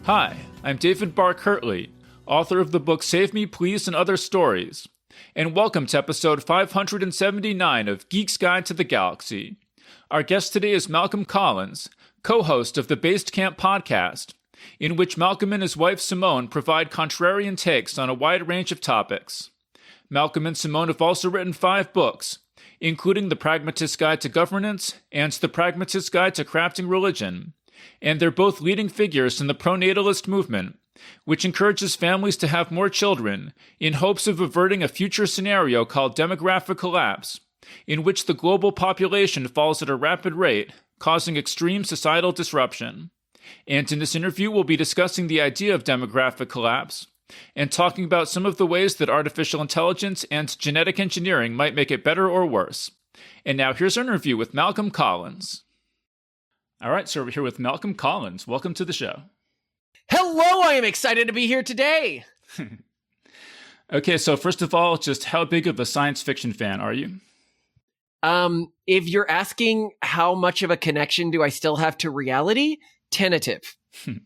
Hi, I'm David Barr Kirtley, author of the book Save Me Please and Other Stories, and welcome to episode 579 of Geek's Guide to the Galaxy. Our guest today is Malcolm Collins, co-host of the Based Camp podcast, in which Malcolm and his wife Simone provide contrarian takes on a wide range of topics. Malcolm and Simone have also written 5 books, including The Pragmatist Guide to Governance and The Pragmatist Guide to Crafting Religion, and they're both leading figures in the pronatalist movement, which encourages families to have more children in hopes of averting a future scenario called demographic collapse, in which the global population falls at a rapid rate, causing extreme societal disruption. And in this interview, we'll be discussing the idea of demographic collapse and talking about some of the ways that artificial intelligence and genetic engineering might make it better or worse. And now here's our interview with Malcolm Collins. All right, so we're here with Malcolm Collins. Welcome to the show. Hello, I am excited to be here today. Okay, so first of all, just how big of a science fiction fan are you? If you're asking how much of a connection do I still have to reality, tentative.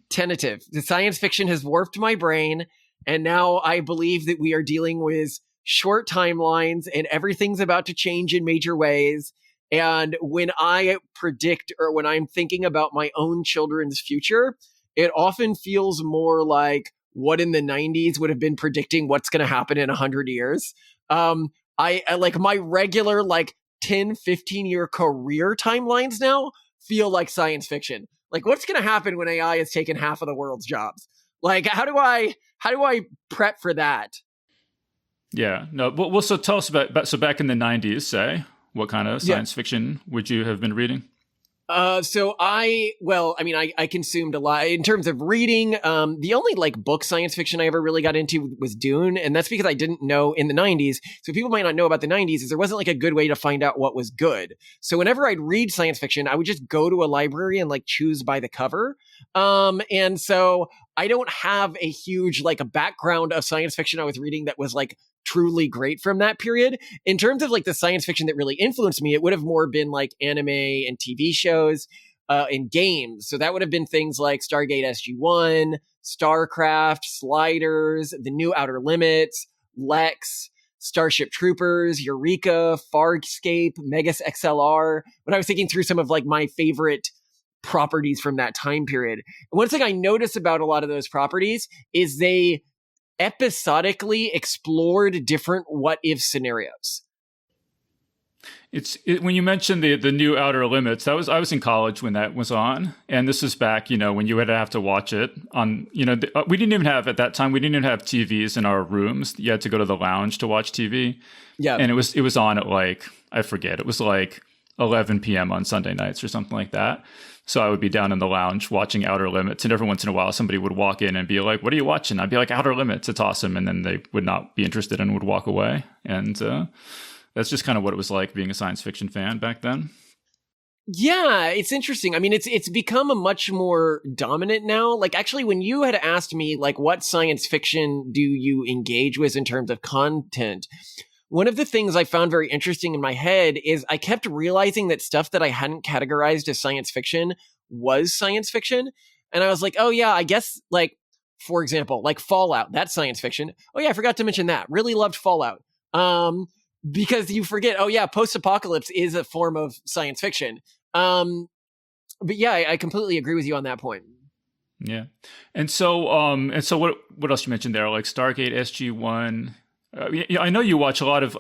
Tentative. The science fiction has warped my brain, and now I believe that we are dealing with short timelines and everything's about to change in major ways. And when I predict or when I'm thinking about my own children's future, it often feels more like what in the 90s would have been predicting what's going to happen in 100 years. I like my regular 10, 15-year career timelines now feel like science fiction. Like, what's going to happen when AI has taken half of the world's jobs? Like, how do I prep for that? Yeah, no. Well, so tell us about so back in the 90s, say, what kind of science fiction would you have been reading? I consumed a lot in terms of reading. The only book science fiction I ever really got into was Dune. And that's because I didn't know in the 90s. So people might not know about the 90s is there wasn't a good way to find out what was good. So whenever I'd read science fiction, I would just go to a library and choose by the cover. And so I don't have a huge, a background of science fiction I was reading that was truly great from that period. In terms of the science fiction that really influenced me, it would have more been anime and TV shows and games. So that would have been things like Stargate SG-1, StarCraft, Sliders, The New Outer Limits, Lex, Starship Troopers, Eureka, Farscape, Megas XLR. When I was thinking through some of my favorite properties from that time period. And one thing I notice about a lot of those properties is they episodically explored different what-if scenarios. When you mentioned the New Outer Limits, I was in college when that was on, and this is back, when you would have to watch it on, we didn't even have, at that time, we didn't even have TVs in our rooms. You had to go to the lounge to watch TV. Yeah. And it was on at I forget, it was 11 p.m. on Sunday nights or something like that. So I would be down in the lounge watching Outer Limits, and every once in a while somebody would walk in and be like, "What are you watching?" I'd be like, "Outer Limits, it's awesome," and then they would not be interested and would walk away. And that's just kind of what it was like being a science fiction fan back then. Yeah, it's interesting. I mean, it's become a much more dominant now. Actually, when you had asked me, what science fiction do you engage with in terms of content, one of the things I found very interesting in my head is I kept realizing that stuff that I hadn't categorized as science fiction was science fiction. And I was like, oh yeah, I guess for example, Fallout, that's science fiction. Oh yeah, I forgot to mention that. Really loved Fallout. Because you forget, oh yeah, post-apocalypse is a form of science fiction. But yeah, I completely agree with you on that point. Yeah. And so what else you mentioned there? Stargate SG-1. I know you watch a lot of.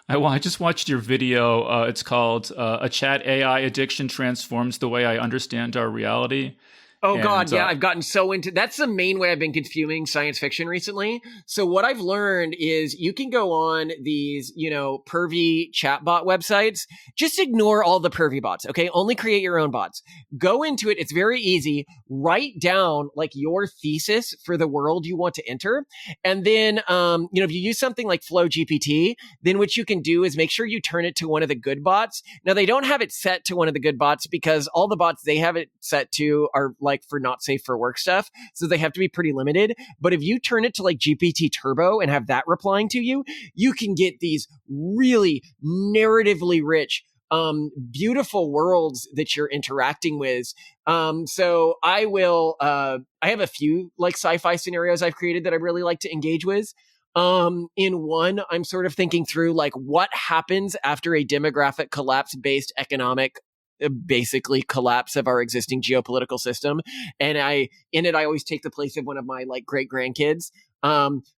I just watched your video. It's called "A Chat AI Addiction Transforms the Way I Understand Our Reality." Oh, God, yeah, I've gotten so into... That's the main way I've been consuming science fiction recently. So what I've learned is you can go on these, pervy chatbot websites. Just ignore all the pervy bots, okay? Only create your own bots. Go into it. It's very easy. Write down, your thesis for the world you want to enter. And then, if you use something like Flow GPT, then what you can do is make sure you turn it to one of the good bots. Now, they don't have it set to one of the good bots because all the bots they have it set to are for not safe for work stuff. So they have to be pretty limited. But if you turn it to GPT Turbo and have that replying to you, you can get these really narratively rich beautiful worlds that you're interacting with. So I will, I have a few like sci-fi scenarios I've created that I really like to engage with. In one, I'm sort of thinking through like what happens after a demographic collapse based economic basically collapse of our existing geopolitical system. And I always take the place of one of my like great grandkids,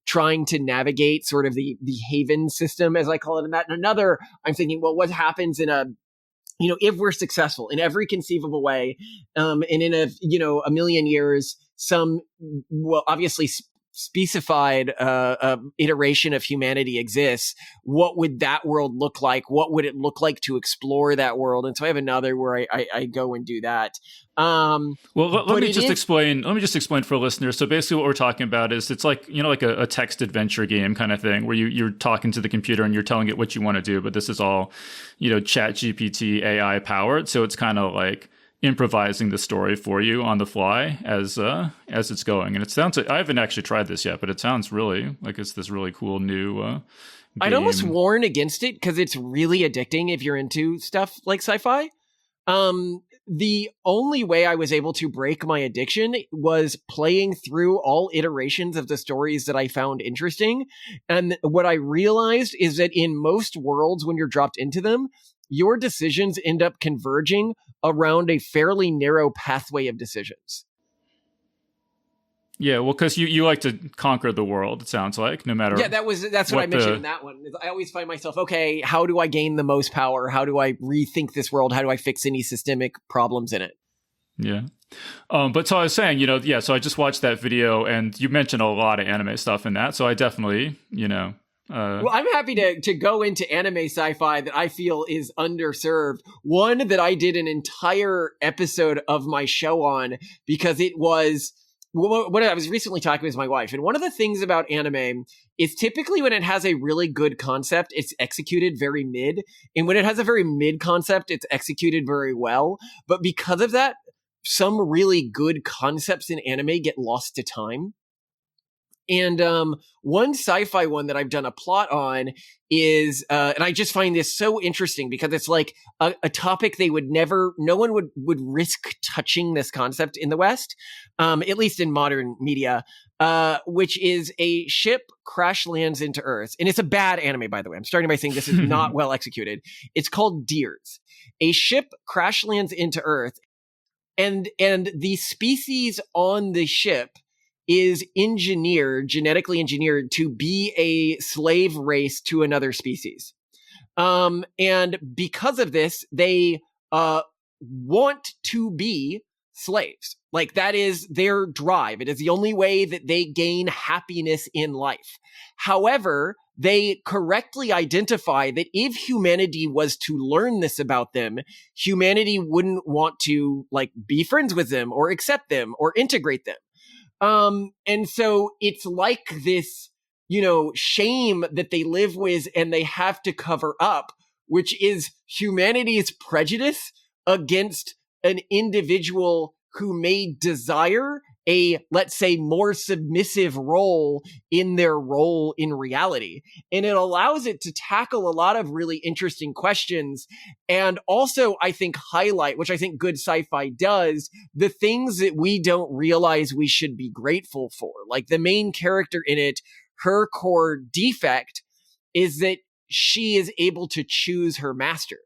trying to navigate sort of the haven system, as I call it in that. And another, I'm thinking, well, what happens in a, if we're successful in every conceivable way, and in a million years, some, well, obviously specified iteration of humanity exists, what would that world look like? What would it look like to explore that world? And so I have another where I go and do that. Well, let me just explain for listeners. So basically what we're talking about is it's like, like a text adventure game kind of thing where you're talking to the computer and you're telling it what you want to do. But this is all, Chat GPT AI powered. So it's kind of like improvising the story for you on the fly as it's going. And it sounds like, I haven't actually tried this yet, but it sounds really like it's this really cool new game. I'd almost warn against it because it's really addicting if you're into stuff like sci-fi. The only way I was able to break my addiction was playing through all iterations of the stories that I found interesting. And what I realized is that in most worlds, when you're dropped into them, your decisions end up converging around a fairly narrow pathway of decisions. Yeah, well, because you like to conquer the world, it sounds like, no matter. Yeah, that's what I mentioned in that one. I always find myself, okay, how do I gain the most power? How do I rethink this world? How do I fix any systemic problems in it? Yeah. But so I was saying, so I just watched that video and you mentioned a lot of anime stuff in that. So I definitely, well, I'm happy to go into anime sci-fi that I feel is underserved. One that I did an entire episode of my show on because it was what I was recently talking with my wife. And one of the things about anime is typically when it has a really good concept, it's executed very mid. And when it has a very mid concept, it's executed very well. But because of that, some really good concepts in anime get lost to time. And one sci-fi one that I've done a plot on is, and I just find this so interesting because it's like a topic no one would risk touching this concept in the West, at least in modern media, which is a ship crash lands into Earth. And it's a bad anime, by the way. I'm starting by saying this is not well executed. It's called Deers. A ship crash lands into Earth, and the species on the ship is genetically engineered to be a slave race to another species. And because of this, they want to be slaves. Like that is their drive. It is the only way that they gain happiness in life. However, they correctly identify that if humanity was to learn this about them, humanity wouldn't want to like be friends with them or accept them or integrate them. And so it's like this, shame that they live with and they have to cover up, which is humanity's prejudice against an individual who may desire a, let's say, more submissive role in their role in reality. And it allows it to tackle a lot of really interesting questions. And also, I think, highlight, which I think good sci-fi does, the things that we don't realize we should be grateful for. Like the main character in it, her core defect is that she is able to choose her master.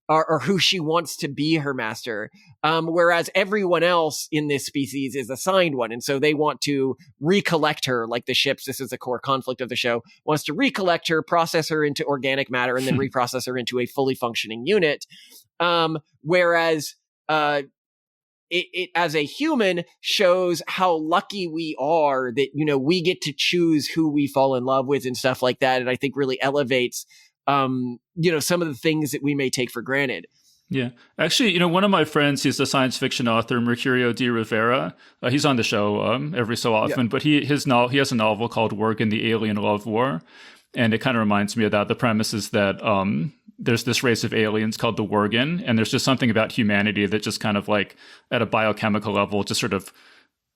Or who she wants to be her master. Whereas everyone else in this species is assigned one. And so they want to recollect her, like the ships. This is a core conflict of the show, wants to recollect her, process her into organic matter, and then reprocess her into a fully functioning unit. Whereas it as a human shows how lucky we are that, we get to choose who we fall in love with and stuff like that. And I think really elevates some of the things that we may take for granted. Yeah. Actually, one of my friends, he's a science fiction author, Mercurio de Rivera. He's on the show every so often, but he has a novel called Worgen, the Alien Love War. And it kind of reminds me of that. The premise is that there's this race of aliens called the Worgen, and there's just something about humanity that just kind of like at a biochemical level just sort of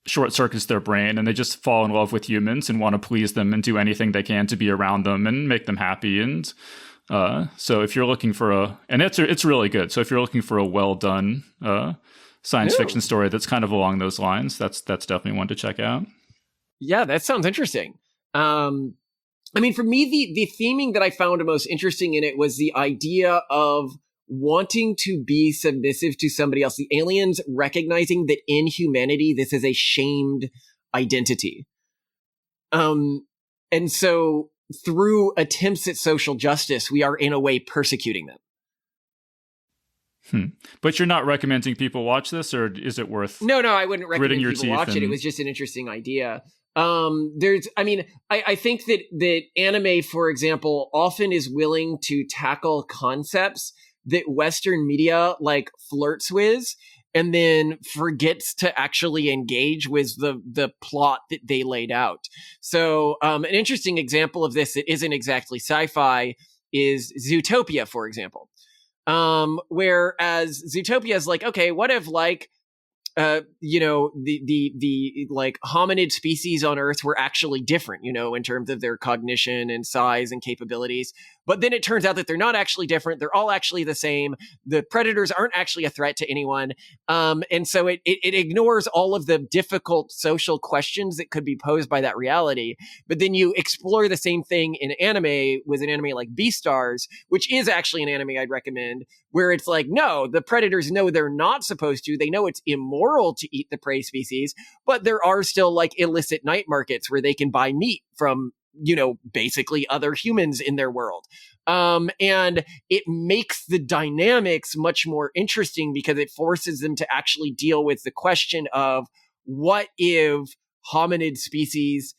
short circuits their brain, and they just fall in love with humans and want to please them and do anything they can to be around them and make them happy. And So if you're looking for and it's really good. So if you're looking for a well done science fiction story that's kind of along those lines, that's definitely one to check out. Yeah, that sounds interesting. I mean, for me, the theming that I found most interesting in it was the idea of wanting to be submissive to somebody else. The aliens recognizing that in humanity, this is a shamed identity. And so through attempts at social justice, we are in a way persecuting them. But you're not recommending people watch this, or is it worth? No, I wouldn't recommend your people watch it. It was just an interesting idea. I think that anime, for example, often is willing to tackle concepts that Western media like flirts with and then forgets to actually engage with the plot that they laid out. So an interesting example of this that isn't exactly sci-fi is Zootopia, for example. Whereas Zootopia is like, okay, what if like the like hominid species on Earth were actually different, in terms of their cognition and size and capabilities. But then it turns out that they're not actually different. They're all actually the same. The predators aren't actually a threat to anyone. And so it ignores all of the difficult social questions that could be posed by that reality. But then you explore the same thing in anime with an anime like Beastars, which is actually an anime I'd recommend, where it's like, no, the predators know they're not supposed to. They know it's immoral to eat the prey species, but there are still like illicit night markets where they can buy meat from, basically other humans in their world. And it makes the dynamics much more interesting because it forces them to actually deal with the question of what if hominid species,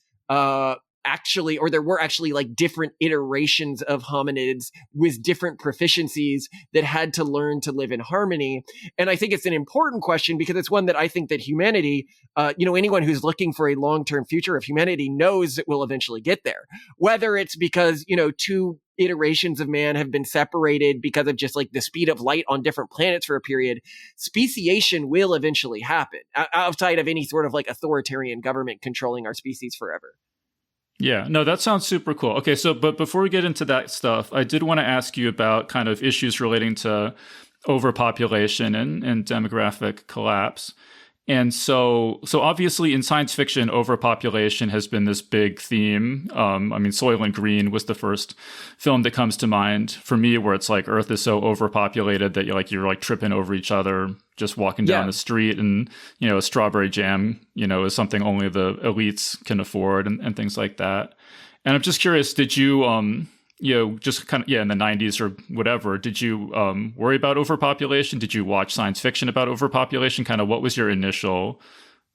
actually, or there were actually like different iterations of hominids with different proficiencies that had to learn to live in harmony. And I think it's an important question because it's one that I think that humanity, anyone who's looking for a long-term future of humanity knows that we'll eventually get there. Whether it's because, two iterations of man have been separated because of just like the speed of light on different planets for a period, speciation will eventually happen outside of any sort of like authoritarian government controlling our species forever. Yeah, no, that sounds super cool. Okay, so but before we get into that stuff, I did want to ask you about kind of issues relating to overpopulation and demographic collapse. And so obviously in science fiction, overpopulation has been this big theme. Soylent Green was the first film that comes to mind for me, where it's like Earth is so overpopulated that you're tripping over each other just walking down the street, and a strawberry jam, is something only the elites can afford, and things like that. And I'm just curious, did you just kind of, in the 90s or whatever, did you worry about overpopulation? Did you watch science fiction about overpopulation? Kind of what was your initial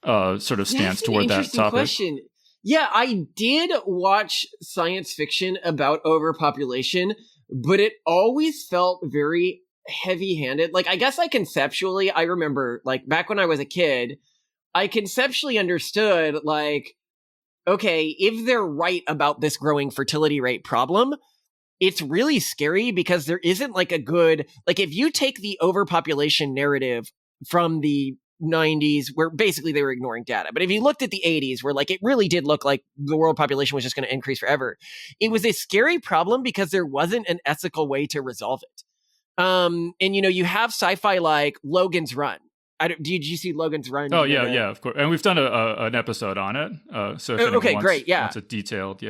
sort of stance toward that topic? Question. Yeah, I did watch science fiction about overpopulation, but it always felt very heavy-handed. Like, I guess I remember, like, back when I was a kid, I conceptually understood, like, okay, if they're right about this growing fertility rate problem, it's really scary because there isn't like a good, like if you take the overpopulation narrative from the 90s where basically they were ignoring data, but if you looked at the 80s where like it really did look like the world population was just going to increase forever, it was a scary problem because there wasn't an ethical way to resolve it. And you have sci-fi like Logan's Run. Did you see Logan's Run? Oh yeah, of course. And we've done an episode on it. So if anyone wants a detailed,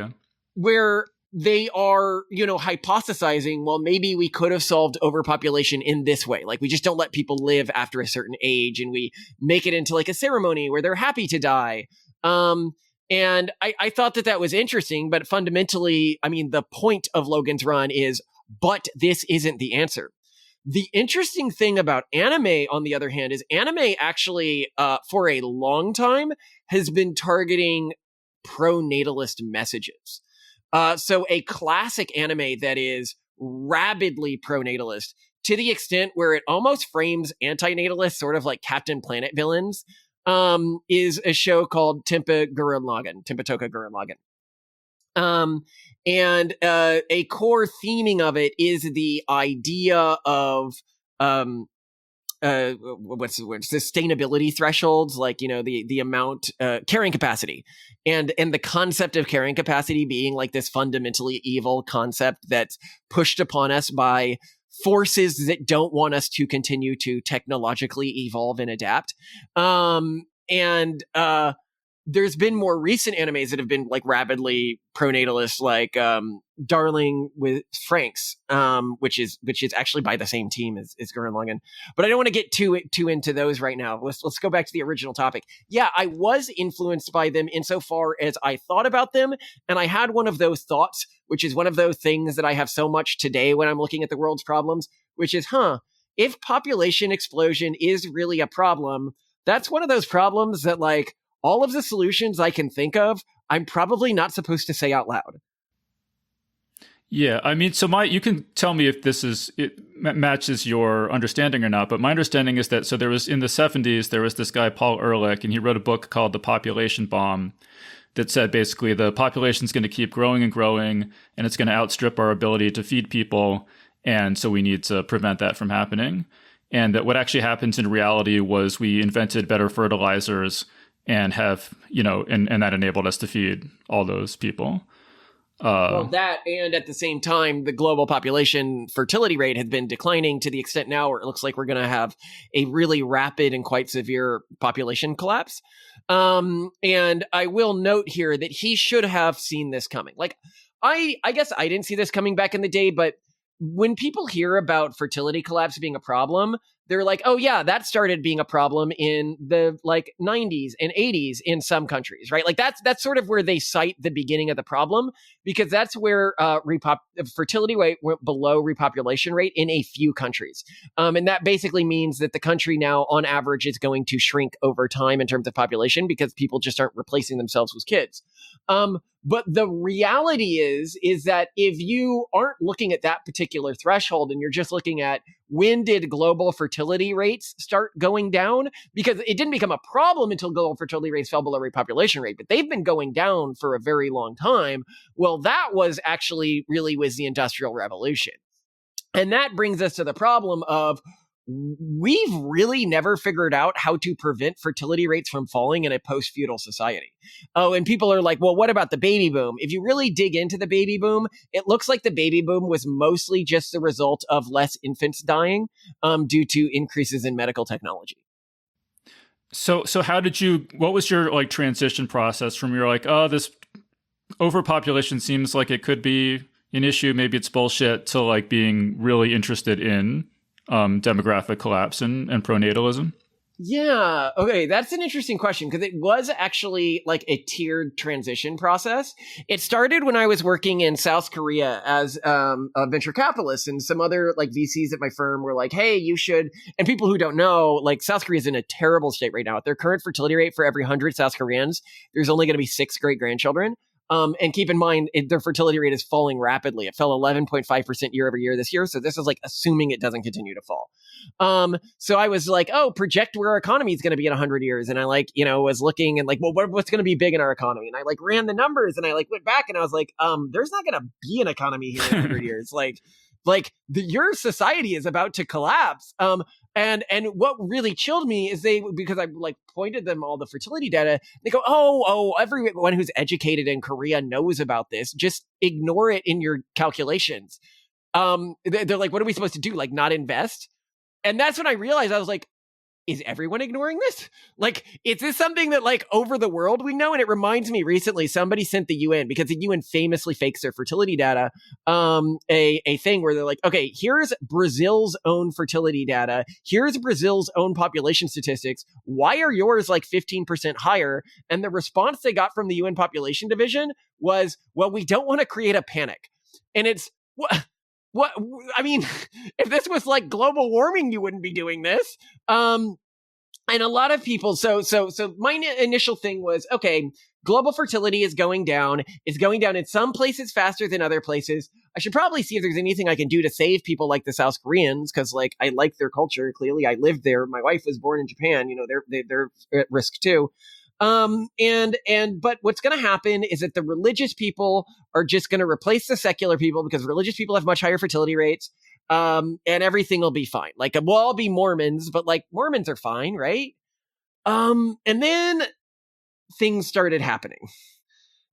where they are, hypothesizing, well, maybe we could have solved overpopulation in this way. Like we just don't let people live after a certain age and we make it into like a ceremony where they're happy to die. And I thought that was interesting, but fundamentally, the point of Logan's Run is, but this isn't the answer. The interesting thing about anime, on the other hand, is anime actually, for a long time, has been targeting pro-natalist messages. So a classic anime that is rabidly pro-natalist, to the extent where it almost frames anti-natalists sort of like Captain Planet villains, is a show called Tenpa Gurren Lagann, Tenpa-toka Gurren Lagann. And a core theming of it is the idea of what's the word, sustainability thresholds, like, you know, the amount, carrying capacity, and the concept of carrying capacity being like this fundamentally evil concept that's pushed upon us by forces that don't want us to continue to technologically evolve and adapt. There's been more recent animes that have been like rapidly pronatalist, like Darling with Franxx, which is actually by the same team as Gurren Lagann. But I don't want to get too into those right now. Let's go back to the original topic. Yeah, I was influenced by them insofar as I thought about them, and I had one of those thoughts, which is one of those things that I have so much today when I'm looking at the world's problems, which is, if population explosion is really a problem, that's one of those problems that, like, all of the solutions I can think of, I'm probably not supposed to say out loud. Yeah, I mean, so you can tell me if it matches your understanding or not, but my understanding is that, so there was, in the 70s, there was this guy, Paul Ehrlich, and he wrote a book called The Population Bomb that said basically the population's going to keep growing and growing, and it's going to outstrip our ability to feed people, and so we need to prevent that from happening. And that what actually happens in reality was we invented better fertilizers and have, you know, and that enabled us to feed all those people. Well, that, and at the same time, the global population fertility rate has been declining to the extent now where it looks like we're going to have a really rapid and quite severe population collapse. And I will note here that he should have seen this coming. Like, I guess I didn't see this coming back in the day, but when people hear about fertility collapse being a problem, they're like, oh yeah, that started being a problem in the like 90s and 80s in some countries, right? Like that's sort of where they cite the beginning of the problem, because that's where fertility rate went below repopulation rate in a few countries. And that basically means that the country now on average is going to shrink over time in terms of population because people just aren't replacing themselves with kids. But the reality is that if you aren't looking at that particular threshold and you're just looking at when did global fertility rates start going down, because it didn't become a problem until global fertility rates fell below repopulation rate, but they've been going down for a very long time. Well, that was actually really was the Industrial Revolution. And that brings us to the problem of we've really never figured out how to prevent fertility rates from falling in a post-feudal society. Oh, and people are like, well, what about the baby boom? If you really dig into the baby boom, it looks like the baby boom was mostly just the result of less infants dying due to increases in medical technology. So what was your like transition process from you're like, oh, this overpopulation seems like it could be an issue, maybe it's bullshit, to like being really interested in demographic collapse and pronatalism? Yeah. Okay. That's an interesting question because it was actually like a tiered transition process. It started when I was working in South Korea as a venture capitalist, and some other like VCs at my firm were like, hey, you should. And people who don't know, like South Korea is in a terrible state right now. At their current fertility rate, for every 100 South Koreans, there's only going to be 6 great grandchildren. And keep in mind, their fertility rate is falling rapidly. It fell 11.5% year over year this year. So this is like assuming it doesn't continue to fall. So I was like, oh, project where our economy is going to be in 100 years. And I like, was looking and like, well, what's going to be big in our economy? And I like ran the numbers and I like went back and I was like, there's not going to be an economy here in 100 years. Your society is about to collapse. And what really chilled me is because I like pointed them all the fertility data, they go, oh, everyone who's educated in Korea knows about this. Just ignore it in your calculations. They're like, what are we supposed to do? Like not invest? And that's when I realized, I was like, is everyone ignoring this? Like, is this something that like over the world we know? And it reminds me recently, somebody sent the UN, because the UN famously fakes their fertility data, a thing where they're like, okay, here's Brazil's own fertility data. Here's Brazil's own population statistics. Why are yours like 15% higher? And the response they got from the UN population division was, well, we don't want to create a panic. And it's, what I mean, if this was like global warming, you wouldn't be doing this. And a lot of people, so my initial thing was, okay, global fertility is going down. It's going down in some places faster than other places. I should probably see if there's anything I can do to save people like the South Koreans, because like I like their culture. Clearly, I lived there. My wife was born in Japan. They're at risk too. But what's going to happen is that the religious people are just going to replace the secular people because religious people have much higher fertility rates. and everything will be fine. Like, we'll all be Mormons, but like Mormons are fine, right? And then things started happening.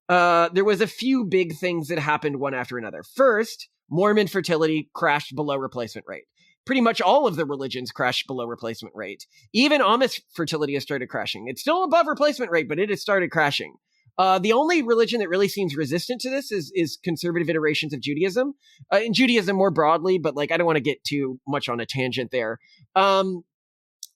There was a few big things that happened one after another. First, Mormon fertility crashed below replacement rate. Pretty much all of the religions crashed below replacement rate. Even Amish fertility has started crashing. It's still above replacement rate, but it has started crashing. The only religion that really seems resistant to this is conservative iterations of Judaism, and Judaism more broadly, but like I don't want to get too much on a tangent there.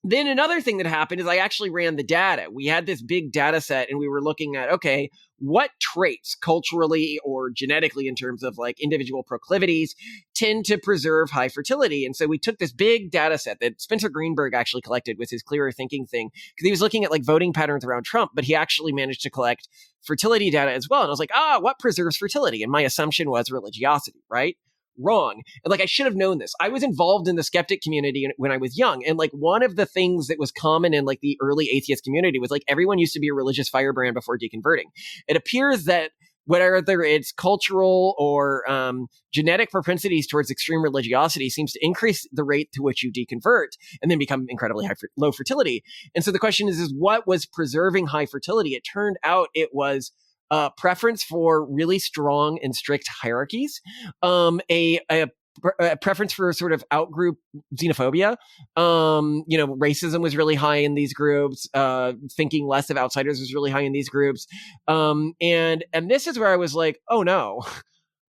Then another thing that happened is I actually ran the data. We had this big data set and we were looking at, okay, what traits culturally or genetically in terms of like individual proclivities tend to preserve high fertility? And so we took this big data set that Spencer Greenberg actually collected with his clearer thinking thing, because he was looking at like voting patterns around Trump, but he actually managed to collect fertility data as well. And I was like, what preserves fertility? And my assumption was religiosity, right? Wrong. And like, I should have known this. I was involved in the skeptic community when I was young. And like, one of the things that was common in like the early atheist community was like, everyone used to be a religious firebrand before deconverting. It appears that whether it's cultural or genetic propensities towards extreme religiosity seems to increase the rate to which you deconvert and then become incredibly low fertility. And so the question is what was preserving high fertility? It turned out it was preference for really strong and strict hierarchies, a preference for sort of outgroup xenophobia. Racism was really high in these groups. Thinking less of outsiders was really high in these groups. And this is where I was like, oh no.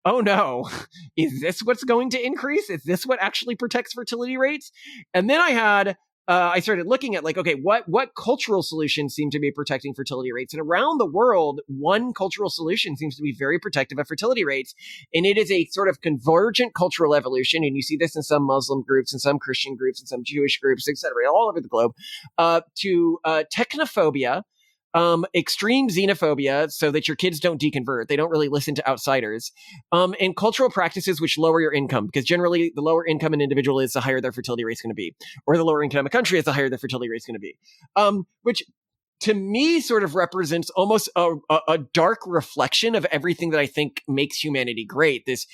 Oh no, is this what's going to increase? Is this what actually protects fertility rates? And then I started looking at like, okay, what cultural solutions seem to be protecting fertility rates? And around the world, one cultural solution seems to be very protective of fertility rates. And it is a sort of convergent cultural evolution. And you see this in some Muslim groups and some Christian groups and some Jewish groups, et cetera, all over the globe, to technophobia, extreme xenophobia, so that your kids don't deconvert. They don't really listen to outsiders. And cultural practices which lower your income, because generally the lower income an individual is, the higher their fertility rate is going to be. Or the lower income a country is, the higher their fertility rate is going to be. Which to me sort of represents almost a dark reflection of everything that I think makes humanity great. This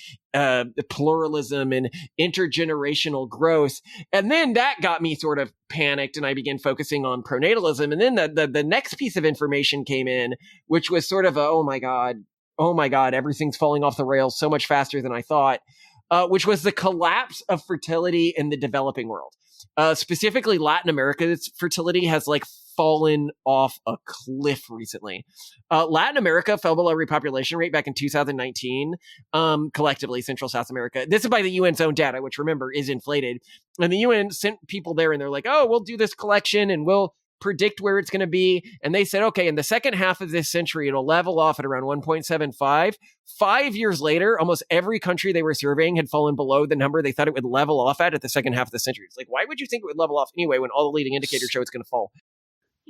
pluralism and intergenerational growth. And then that got me sort of panicked, and I began focusing on pronatalism. And then the next piece of information came in, which was sort of oh my God, everything's falling off the rails so much faster than I thought, which was the collapse of fertility in the developing world. Specifically, Latin America's fertility has like fallen off a cliff recently. Latin America fell below repopulation rate back in 2019, collectively, Central South America. This is by the UN's own data, which remember is inflated. And the UN sent people there and they're like, oh, we'll do this collection and we'll predict where it's going to be. And they said, okay, in the second half of this century, it'll level off at around 1.75. 5 years later, almost every country they were surveying had fallen below the number they thought it would level off at the second half of the century. It's like, why would you think it would level off anyway when all the leading indicators show it's going to fall?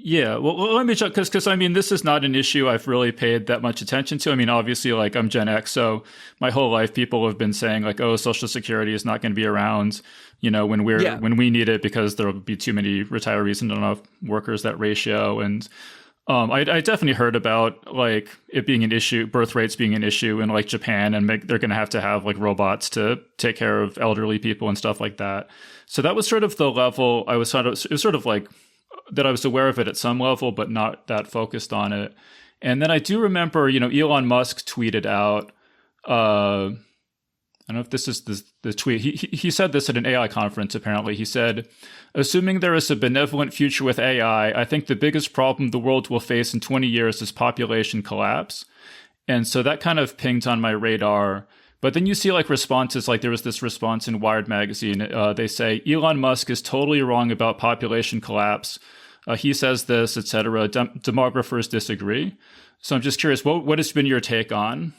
Yeah, well, let me check, because I mean, this is not an issue I've really paid that much attention to. I mean, obviously, like, I'm Gen X, so my whole life people have been saying like, oh, Social Security is not going to be around, when we need it, because there will be too many retirees and not enough workers, that ratio. And I definitely heard about like it being an issue, birth rates being an issue in like Japan, and they're going to have like robots to take care of elderly people and stuff like that. So that was sort of the level it was sort of like that I was aware of it at some level, but not that focused on it. And then I do remember, Elon Musk tweeted out, I don't know if this is the tweet. He said this at an AI conference, apparently. He said, assuming there is a benevolent future with AI, I think the biggest problem the world will face in 20 years is population collapse. And so that kind of pinged on my radar. But then you see like responses, like there was this response in Wired magazine. They say, Elon Musk is totally wrong about population collapse. He says this, etc. Demographers disagree. So I'm just curious, what has been your take on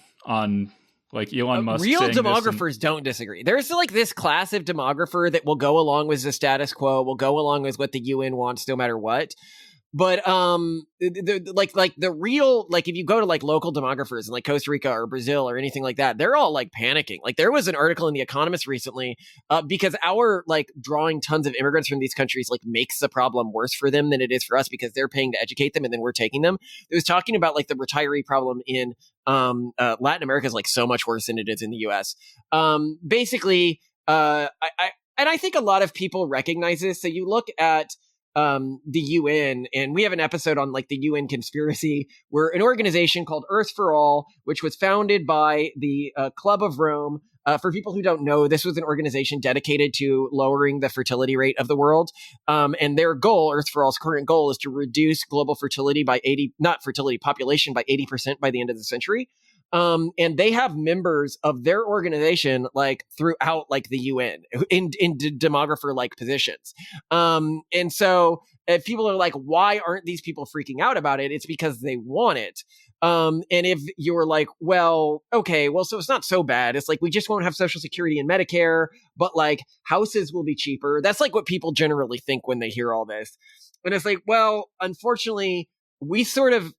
like Elon Musk? Real demographers don't disagree. There's like this class of demographer that will go along with the status quo, will go along with what the UN wants no matter what. But the real, like, if you go to like local demographers in like Costa Rica or Brazil or anything like that, they're all like panicking. Like there was an article in The Economist recently because our like drawing tons of immigrants from these countries like makes the problem worse for them than it is for us, because they're paying to educate them and then we're taking them. It was talking about like the retiree problem in Latin America is like so much worse than it is in the US. Basically, And I think a lot of people recognize this. So you look at the UN, and we have an episode on like the UN conspiracy, where an organization called Earth for All, which was founded by the Club of Rome. For people who don't know, this was an organization dedicated to lowering the fertility rate of the world. And their goal, Earth for All's current goal, is to reduce global fertility by population by 80% by the end of the century. And they have members of their organization like throughout like the UN in demographer like positions. And so if people are like, why aren't these people freaking out about it? It's because they want it. And if you're like, well, okay, well, so it's not so bad. It's like, we just won't have Social Security and Medicare, but like houses will be cheaper. That's like what people generally think when they hear all this. And it's like, well, unfortunately, we sort of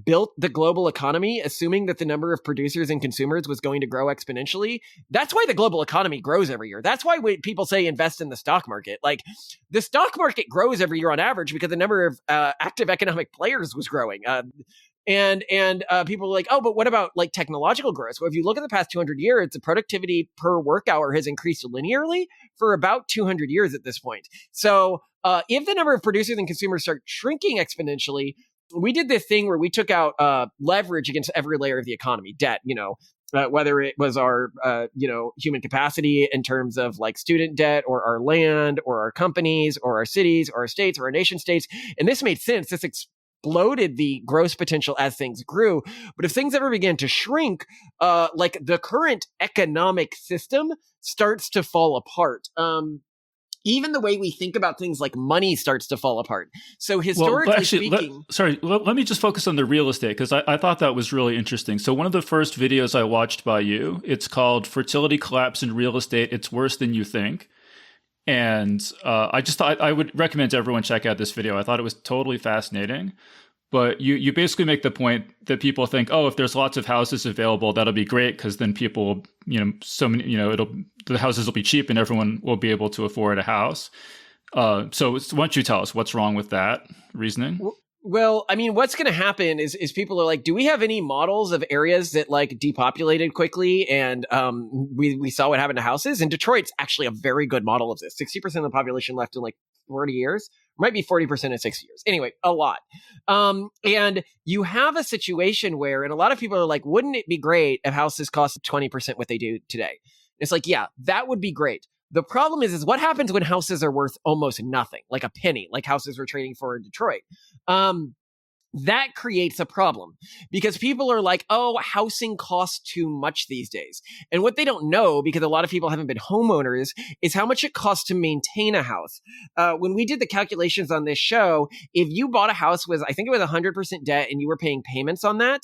built the global economy assuming that the number of producers and consumers was going to grow exponentially. That's why the global economy grows every year. That's why people say invest in the stock market. Like the stock market grows every year on average because the number of active economic players was growing. And people are like, oh, but what about like technological growth? Well, if you look at the past 200 years, the productivity per work hour has increased linearly for about 200 years at this point. So if the number of producers and consumers start shrinking exponentially, we did this thing where we took out leverage against every layer of the economy, debt, whether it was our, human capacity in terms of like student debt or our land or our companies or our cities or our states or our nation states. And this made sense. This exploded the gross potential as things grew. But if things ever began to shrink, like the current economic system starts to fall apart. Even the way we think about things like money starts to fall apart. So historically speaking... Let me just focus on the real estate, because I thought that was really interesting. So one of the first videos I watched by you, it's called Fertility Collapse in Real Estate. It's Worse Than You Think. And I just thought I would recommend to everyone check out this video. I thought it was totally fascinating. But you basically make the point that people think, oh, if there's lots of houses available, that'll be great, because then people, the houses will be cheap and everyone will be able to afford a house. So why don't you tell us what's wrong with that reasoning? Well, I mean, what's going to happen is people are like, do we have any models of areas that like depopulated quickly? And we saw what happened to houses. And Detroit's actually a very good model of this. 60% of the population left in like 40 years. Might be 40% in 6 years. Anyway, a lot. And you have a situation where, and a lot of people are like, wouldn't it be great if houses cost 20% what they do today? It's like, yeah, that would be great. The problem is what happens when houses are worth almost nothing, like a penny, like houses were trading for in Detroit? That creates a problem because people are like, oh, housing costs too much these days. And what they don't know, because a lot of people haven't been homeowners, is how much it costs to maintain a house. When we did the calculations on this show, if you bought a house with, I think it was 100% debt and you were paying payments on that,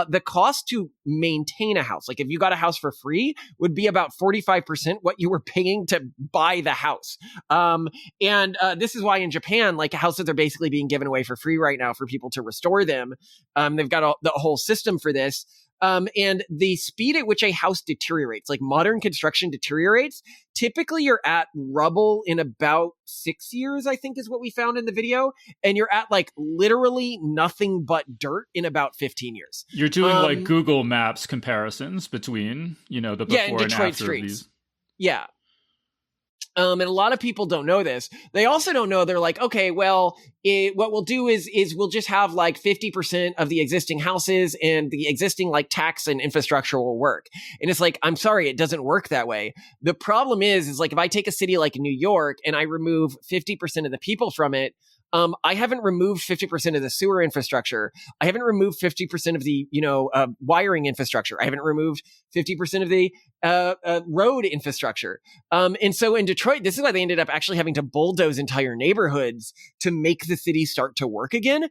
the cost to maintain a house, like if you got a house for free, would be about 45% what you were paying to buy the house. And this is why in Japan, like houses are basically being given away for free right now for people to restore them. They've got the whole system for this. And the speed at which a house deteriorates, like modern construction deteriorates, typically you're at rubble in about 6 years, I think is what we found in the video. And you're at like literally nothing but dirt in about 15 years. You're doing like Google Maps comparisons between, the before and after streets. These. Yeah. And a lot of people don't know this. They also don't know. They're like, okay, well, what we'll do is we'll just have like 50% of the existing houses and the existing like tax and infrastructure will work. And it's like, I'm sorry, it doesn't work that way. The problem is like if I take a city like New York and I remove 50% of the people from it, I haven't removed 50% of the sewer infrastructure. I haven't removed 50% of the, wiring infrastructure. I haven't removed 50% of the road infrastructure. And so in Detroit, this is why they ended up actually having to bulldoze entire neighborhoods to make the city start to work again,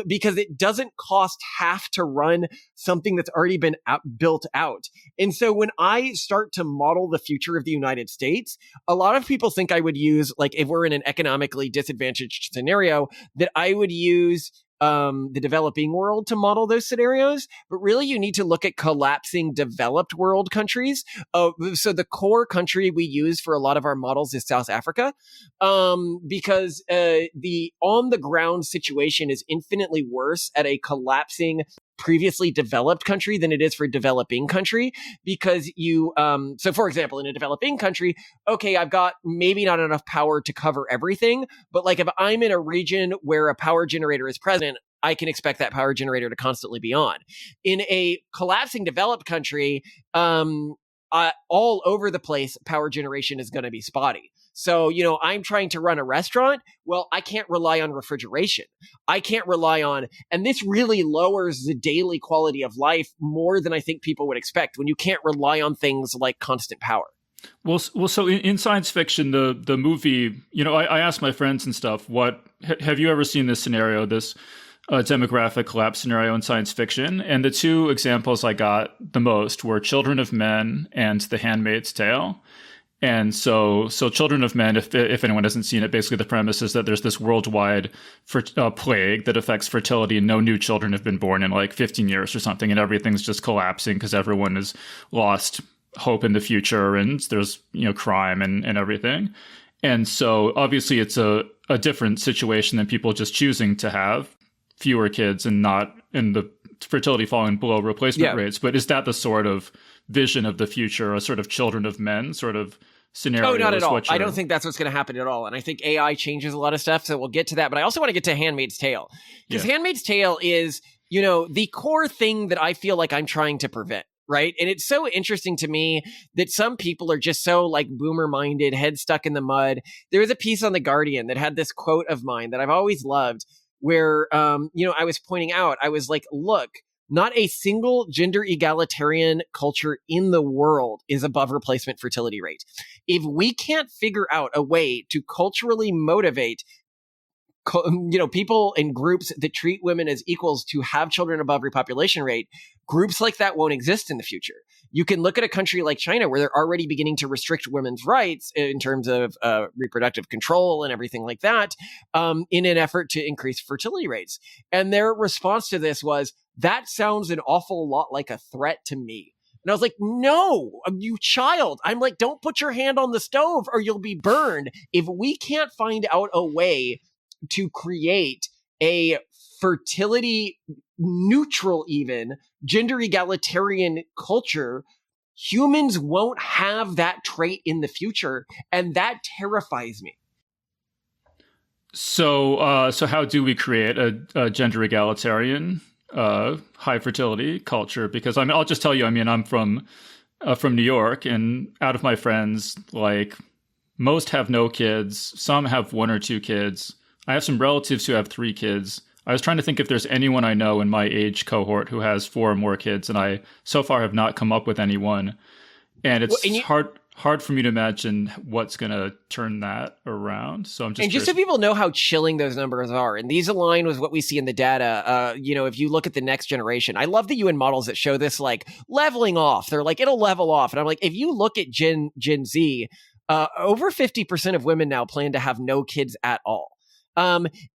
because it doesn't cost half to run something that's already been built out. And so when I start to model the future of the United States, a lot of people think I would use, like if we're in an economically disadvantaged scenario, that I would use the developing world to model those scenarios, but really you need to look at collapsing developed world countries. So the core country we use for a lot of our models is South Africa, because the on the ground situation is infinitely worse at a collapsing previously developed country than it is for developing country, because so for example, in a developing country, okay, I've got maybe not enough power to cover everything, but like if I'm in a region where a power generator is present, I can expect that power generator to constantly be on. In a collapsing developed country, all over the place, power generation is going to be spotty. So, I'm trying to run a restaurant. Well, I can't rely on refrigeration. I can't rely on, and this really lowers the daily quality of life more than I think people would expect when you can't rely on things like constant power. Well, so in science fiction, the movie, I asked my friends and stuff, have you ever seen this scenario, this demographic collapse scenario in science fiction? And the two examples I got the most were Children of Men and The Handmaid's Tale. And so Children of Men, if anyone hasn't seen it, basically the premise is that there's this worldwide plague that affects fertility, and no new children have been born in like 15 years or something, and everything's just collapsing because everyone has lost hope in the future, and there's crime and everything. And so obviously it's a different situation than people just choosing to have fewer kids and not in the fertility falling below replacement rates. But is that the sort of vision of the future, a sort of Children of Men sort of scenario? Oh, not at all. I don't think that's what's going to happen at all. And I think AI changes a lot of stuff, so we'll get to that. But I also want to get to Handmaid's Tale, because Handmaid's Tale is, the core thing that I feel like I'm trying to prevent. Right. And it's so interesting to me that some people are just so like boomer minded, head stuck in the mud. There was a piece on The Guardian that had this quote of mine that I've always loved, where, I was pointing out, I was like, look, not a single gender egalitarian culture in the world is above replacement fertility rate. If we can't figure out a way to culturally motivate people in groups that treat women as equals to have children above repopulation rate, groups like that won't exist in the future. You can look at a country like China, where they're already beginning to restrict women's rights in terms of reproductive control and everything like that, in an effort to increase fertility rates. And their response to this was, that sounds an awful lot like a threat to me. And I was like, no, you child. I'm like, don't put your hand on the stove or you'll be burned. If we can't find out a way to create a fertility neutral, even gender egalitarian culture, humans won't have that trait in the future. And that terrifies me. So how do we create a gender egalitarian high fertility culture? Because I'll just tell you, I'm from New York, and out of my friends, like most have no kids, some have one or two kids. I have some relatives who have 3 kids. I was trying to think if there's anyone I know in my age cohort who has 4 or more kids, and I so far have not come up with anyone. And it's hard for me to imagine what's going to turn that around. So I'm just so people know how chilling those numbers are, and these align with what we see in the data. If you look at the next generation, I love the UN models that show this like leveling off. They're like, it'll level off. And I'm like, if you look at Gen Z, over 50% of women now plan to have no kids at all.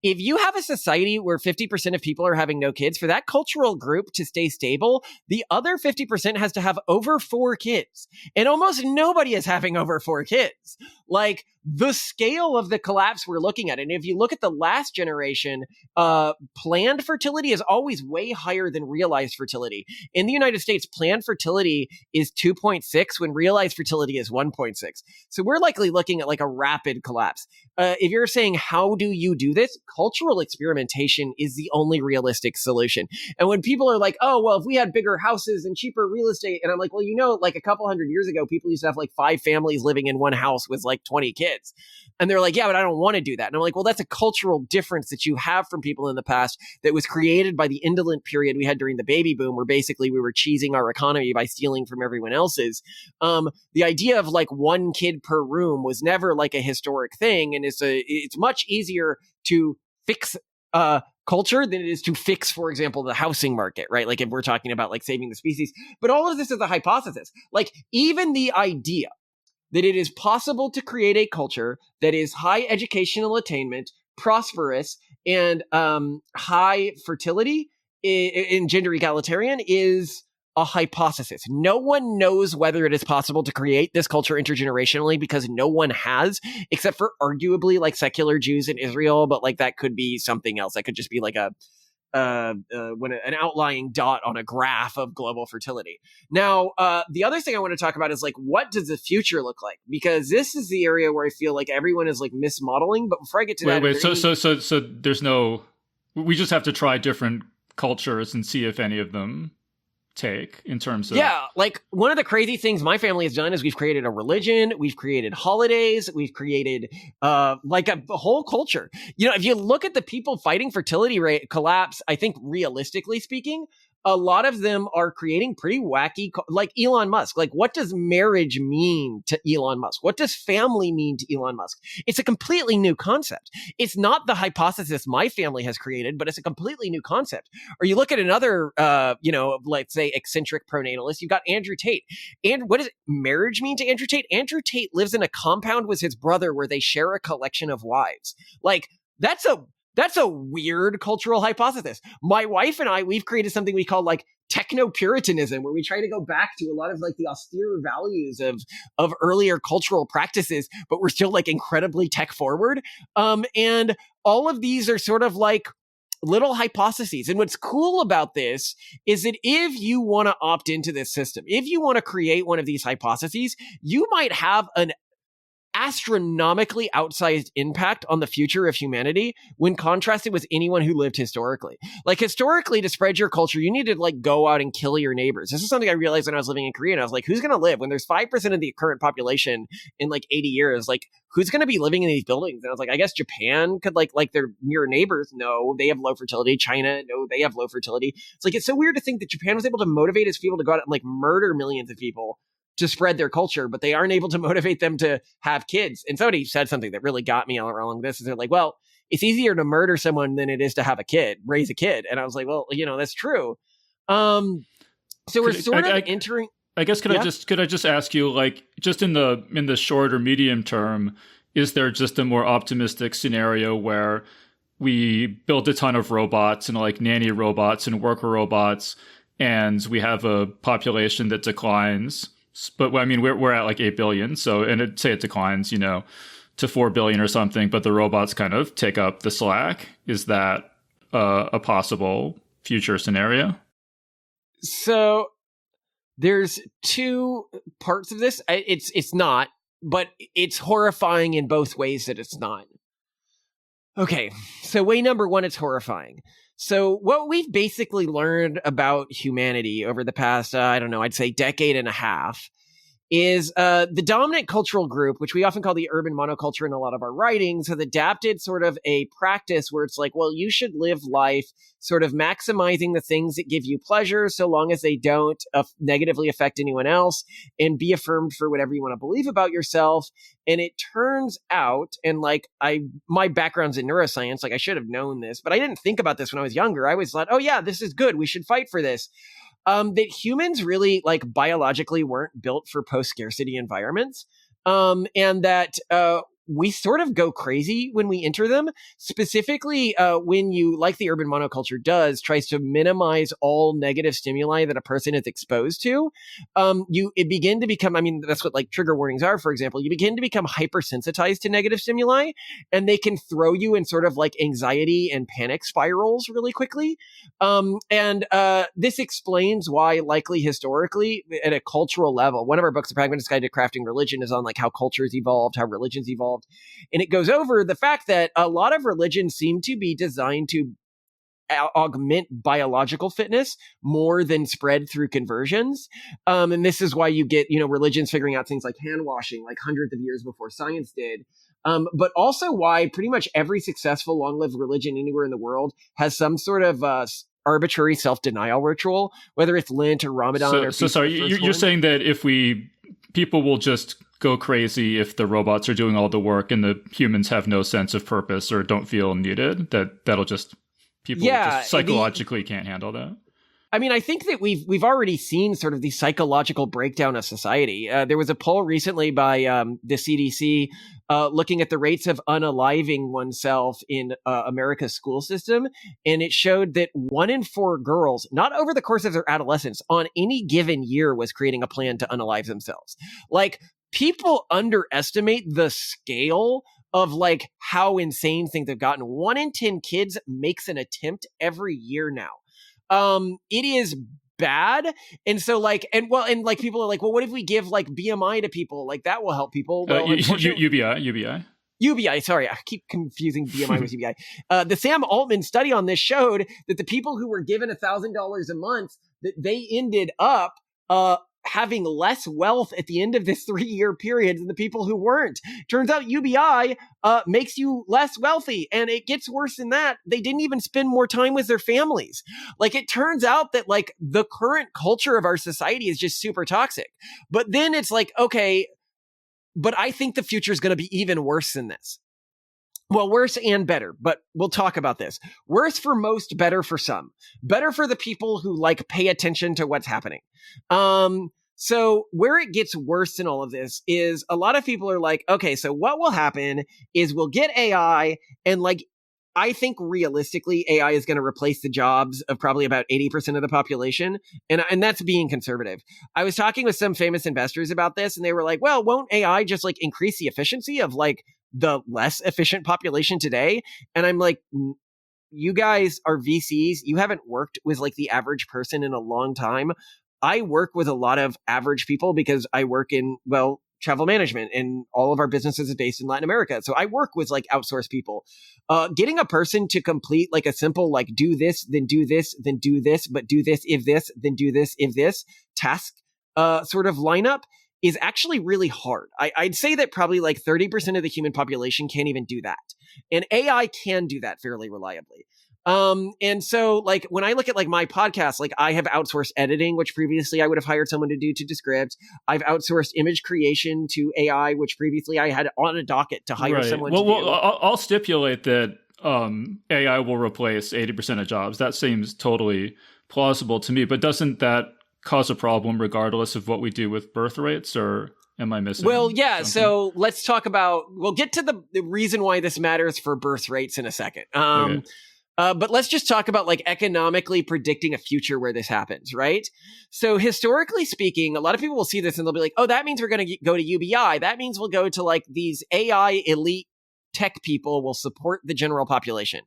If you have a society where 50% of people are having no kids, for that cultural group to stay stable, the other 50% has to have over 4 kids. And almost nobody is having over 4 kids. Like, the scale of the collapse we're looking at, and if you look at the last generation, planned fertility is always way higher than realized fertility. In the United States, planned fertility is 2.6 when realized fertility is 1.6. So we're likely looking at like a rapid collapse. If you're saying, how do you do this? Cultural experimentation is the only realistic solution. And when people are like, oh, well, if we had bigger houses and cheaper real estate, and I'm like, well, like a couple hundred years ago, people used to have like 5 families living in one house with like 20 kids. And they're like, yeah, but I don't want to do that. And I'm like, well, that's a cultural difference that you have from people in the past that was created by the indolent period we had during the baby boom, where basically we were cheesing our economy by stealing from everyone else's. The idea of like 1 kid per room was never like a historic thing. And it's much easier to fix culture than it is to fix, for example, the housing market, right? Like if we're talking about like saving the species. But all of this is a hypothesis. Like even the idea that it is possible to create a culture that is high educational attainment, prosperous, and high fertility in gender egalitarian is a hypothesis. No one knows whether it is possible to create this culture intergenerationally, because no one has, except for arguably like secular Jews in Israel, but like that could be something else. That could just be like a an outlying dot on a graph of global fertility. Now, the other thing I want to talk about is like, what does the future look like? Because this is the area where I feel like everyone is like mismodeling. But before I get to that, so there's no. We just have to try different cultures and see if any of them take in terms of like one of the crazy things my family has done is we've created a religion, we've created holidays, we've created like a whole culture. If you look at the people fighting fertility rate collapse, I think realistically speaking, a lot of them are creating pretty wacky, like Elon Musk. Like, what does marriage mean to Elon Musk? What does family mean to Elon Musk? It's a completely new concept. It's not the hypothesis my family has created, but it's a completely new concept. Or you look at another, let's say eccentric pronatalist, you've got Andrew Tate. And what does marriage mean to Andrew Tate? Andrew Tate lives in a compound with his brother where they share a collection of wives. Like, that's a weird cultural hypothesis. My wife and I, we've created something we call like techno-puritanism, where we try to go back to a lot of like the austere values of earlier cultural practices, but we're still like incredibly tech forward. And all of these are sort of like little hypotheses. And what's cool about this is that if you want to opt into this system, if you want to create one of these hypotheses, you might have an astronomically outsized impact on the future of humanity when contrasted with anyone who lived historically. Like, historically, to spread your culture, you need to like go out and kill your neighbors. This is something I realized when I was living in Korea. And I was like, who's going to live when there's 5% of the current population in like 80 years? Like, who's going to be living in these buildings? And I was like, I guess Japan could like their near neighbors. No, they have low fertility. China, no, they have low fertility. It's like, it's so weird to think that Japan was able to motivate its people to go out and like murder millions of people to spread their culture, but they aren't able to motivate them to have kids. And somebody said something that really got me all along this. Is they're like, well, it's easier to murder someone than it is to have a kid, raise a kid. And I was like, well, that's true. So we're sort of entering. I guess could I just ask you, like, just in the short or medium term, is there just a more optimistic scenario where we build a ton of robots and like nanny robots and worker robots, and we have a population that declines? But I mean, we're at like 8 billion. So, and say it declines, to 4 billion or something, but the robots kind of take up the slack. Is that a possible future scenario? So there's two parts of this. It's not, but it's horrifying in both ways that it's not. Okay. So way number one, it's horrifying. So what we've basically learned about humanity over the past, I'd say decade and a half, is the dominant cultural group, which we often call the urban monoculture in a lot of our writings, has adapted sort of a practice where it's like, well, you should live life sort of maximizing the things that give you pleasure so long as they don't negatively affect anyone else, and be affirmed for whatever you want to believe about yourself. And it turns out, and like my background's in neuroscience, like I should have known this, but I didn't think about this when I was younger. I always thought, oh yeah, this is good, we should fight for this. That humans really like biologically weren't built for post-scarcity environments. And that we sort of go crazy when we enter them, specifically when you, like the urban monoculture does, tries to minimize all negative stimuli that a person is exposed to. It begin to become, that's what like trigger warnings are, for example. You begin to become hypersensitized to negative stimuli, and they can throw you in sort of like anxiety and panic spirals really quickly. And this explains why, likely historically, at a cultural level, one of our books, The Pragmatist Guide to Crafting Religion, is on like how cultures evolved, how religions evolved. And it goes over the fact that a lot of religions seem to be designed to augment biological fitness more than spread through conversions. And this is why you get, religions figuring out things like hand washing, like hundreds of years before science did. But also why pretty much every successful long-lived religion anywhere in the world has some sort of arbitrary self-denial ritual, whether it's Lent or Ramadan. So sorry, you're saying that people will just go crazy if the robots are doing all the work and the humans have no sense of purpose or don't feel needed, that'll just, people just psychologically can't handle that. I think that we've already seen sort of the psychological breakdown of society. There was a poll recently by the CDC looking at the rates of unaliving oneself in America's school system, and it showed that 1 in 4 girls, not over the course of their adolescence, on any given year was creating a plan to unalive themselves. Like, people underestimate the scale of like how insane things have gotten. 1 in 10 kids makes an attempt every year now. It is bad. And so like, and like people are like, well, what if we give like BMI to people? Like that will help people. Well, UBI. UBI, sorry, I keep confusing BMI with UBI. The Sam Altman study on this showed that the people who were given $1,000 a month, that they ended up having less wealth at the end of this 3-year period than the people who weren't. Turns out UBI makes you less wealthy, and it gets worse than that. They didn't even spend more time with their families. Like, it turns out that like the current culture of our society is just super toxic. But then it's like, okay, but I think the future is going to be even worse than this. Well, worse and better, but we'll talk about this. Worse for most, better for some. Better for the people who like pay attention to what's happening. So where it gets worse in all of this is a lot of people are like, okay, so what will happen is we'll get AI, and like, I think realistically, AI is going to replace the jobs of probably about 80% of the population. And that's being conservative. I was talking with some famous investors about this, and they were like, well, won't AI just like increase the efficiency of like the less efficient population today? And I'm like, you guys are VCs. You haven't worked with like the average person in a long time. I work with a lot of average people because I work in, well, travel management, and all of our businesses is based in Latin America. So I work with like outsourced people. Getting a person to complete like a simple, like do this, then do this, then do this, but do this, if this, then do this, if this task sort of lineup is actually really hard. I'd say that probably like 30% of the human population can't even do that. And AI can do that fairly reliably. And so like when I look at like my podcast, like I have outsourced editing, which previously I would have hired someone to do to Descript. I've outsourced image creation to AI, which previously I had on a docket to hire someone to do. Well, I'll stipulate that AI will replace 80% of jobs. That seems totally plausible to me, but doesn't that cause a problem regardless of what we do with birth rates, or am I missing? Well, yeah. something? So let's talk about, we'll get to the reason why this matters for birth rates in a second. Okay. But let's just talk about like economically predicting a future where this happens, right? So historically speaking, a lot of people will see this and they'll be like, oh, that means we're going to go to UBI. That means we'll go to like these AI elite tech people will support the general population.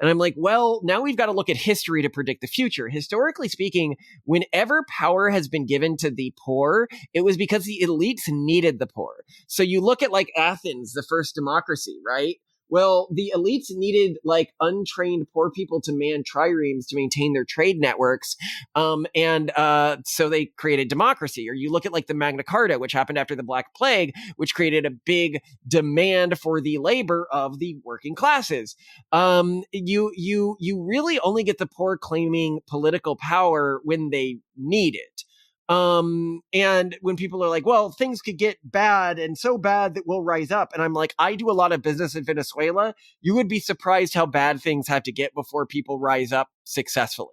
And I'm like, well, now we've got to look at history to predict the future. Historically speaking, whenever power has been given to the poor, it was because the elites needed the poor. So you look at like Athens, the first democracy, right? Well, the elites needed like untrained poor people to man triremes to maintain their trade networks. So they created democracy. Or you look at like the Magna Carta, which happened after the Black Plague, which created a big demand for the labor of the working classes. You really only get the poor claiming political power when they need it. And when people are like, well, things could get bad and so bad that we'll rise up. And I'm like, I do a lot of business in Venezuela. You would be surprised how bad things have to get before people rise up successfully.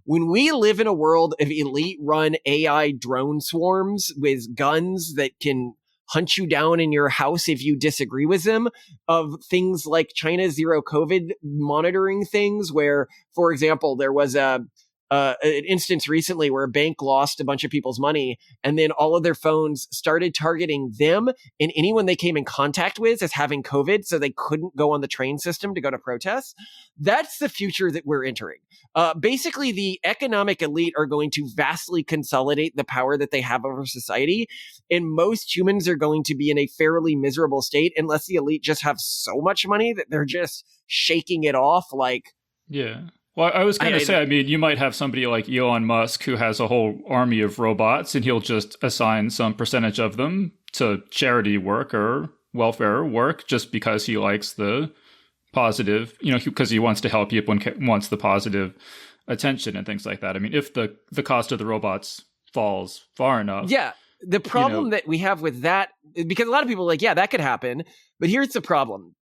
When we live in a world of elite run AI drone swarms with guns that can hunt you down in your house if you disagree with them, of things like China's zero COVID monitoring things, where, for example, there was an instance recently where a bank lost a bunch of people's money, and then all of their phones started targeting them and anyone they came in contact with as having COVID, so they couldn't go on the train system to go to protests. That's the future that we're entering. Basically, the economic elite are going to vastly consolidate the power that they have over society, and most humans are going to be in a fairly miserable state unless the elite just have so much money that they're just shaking it off like... Yeah. Well, I was going to say, I mean, you might have somebody like Elon Musk who has a whole army of robots, and he'll just assign some percentage of them to charity work or welfare work just because he likes the positive, because he wants to help people and wants the positive attention and things like that. I mean, if the cost of the robots falls far enough. Yeah. The problem that we have with that, because a lot of people are like, yeah, that could happen. But here's the problem.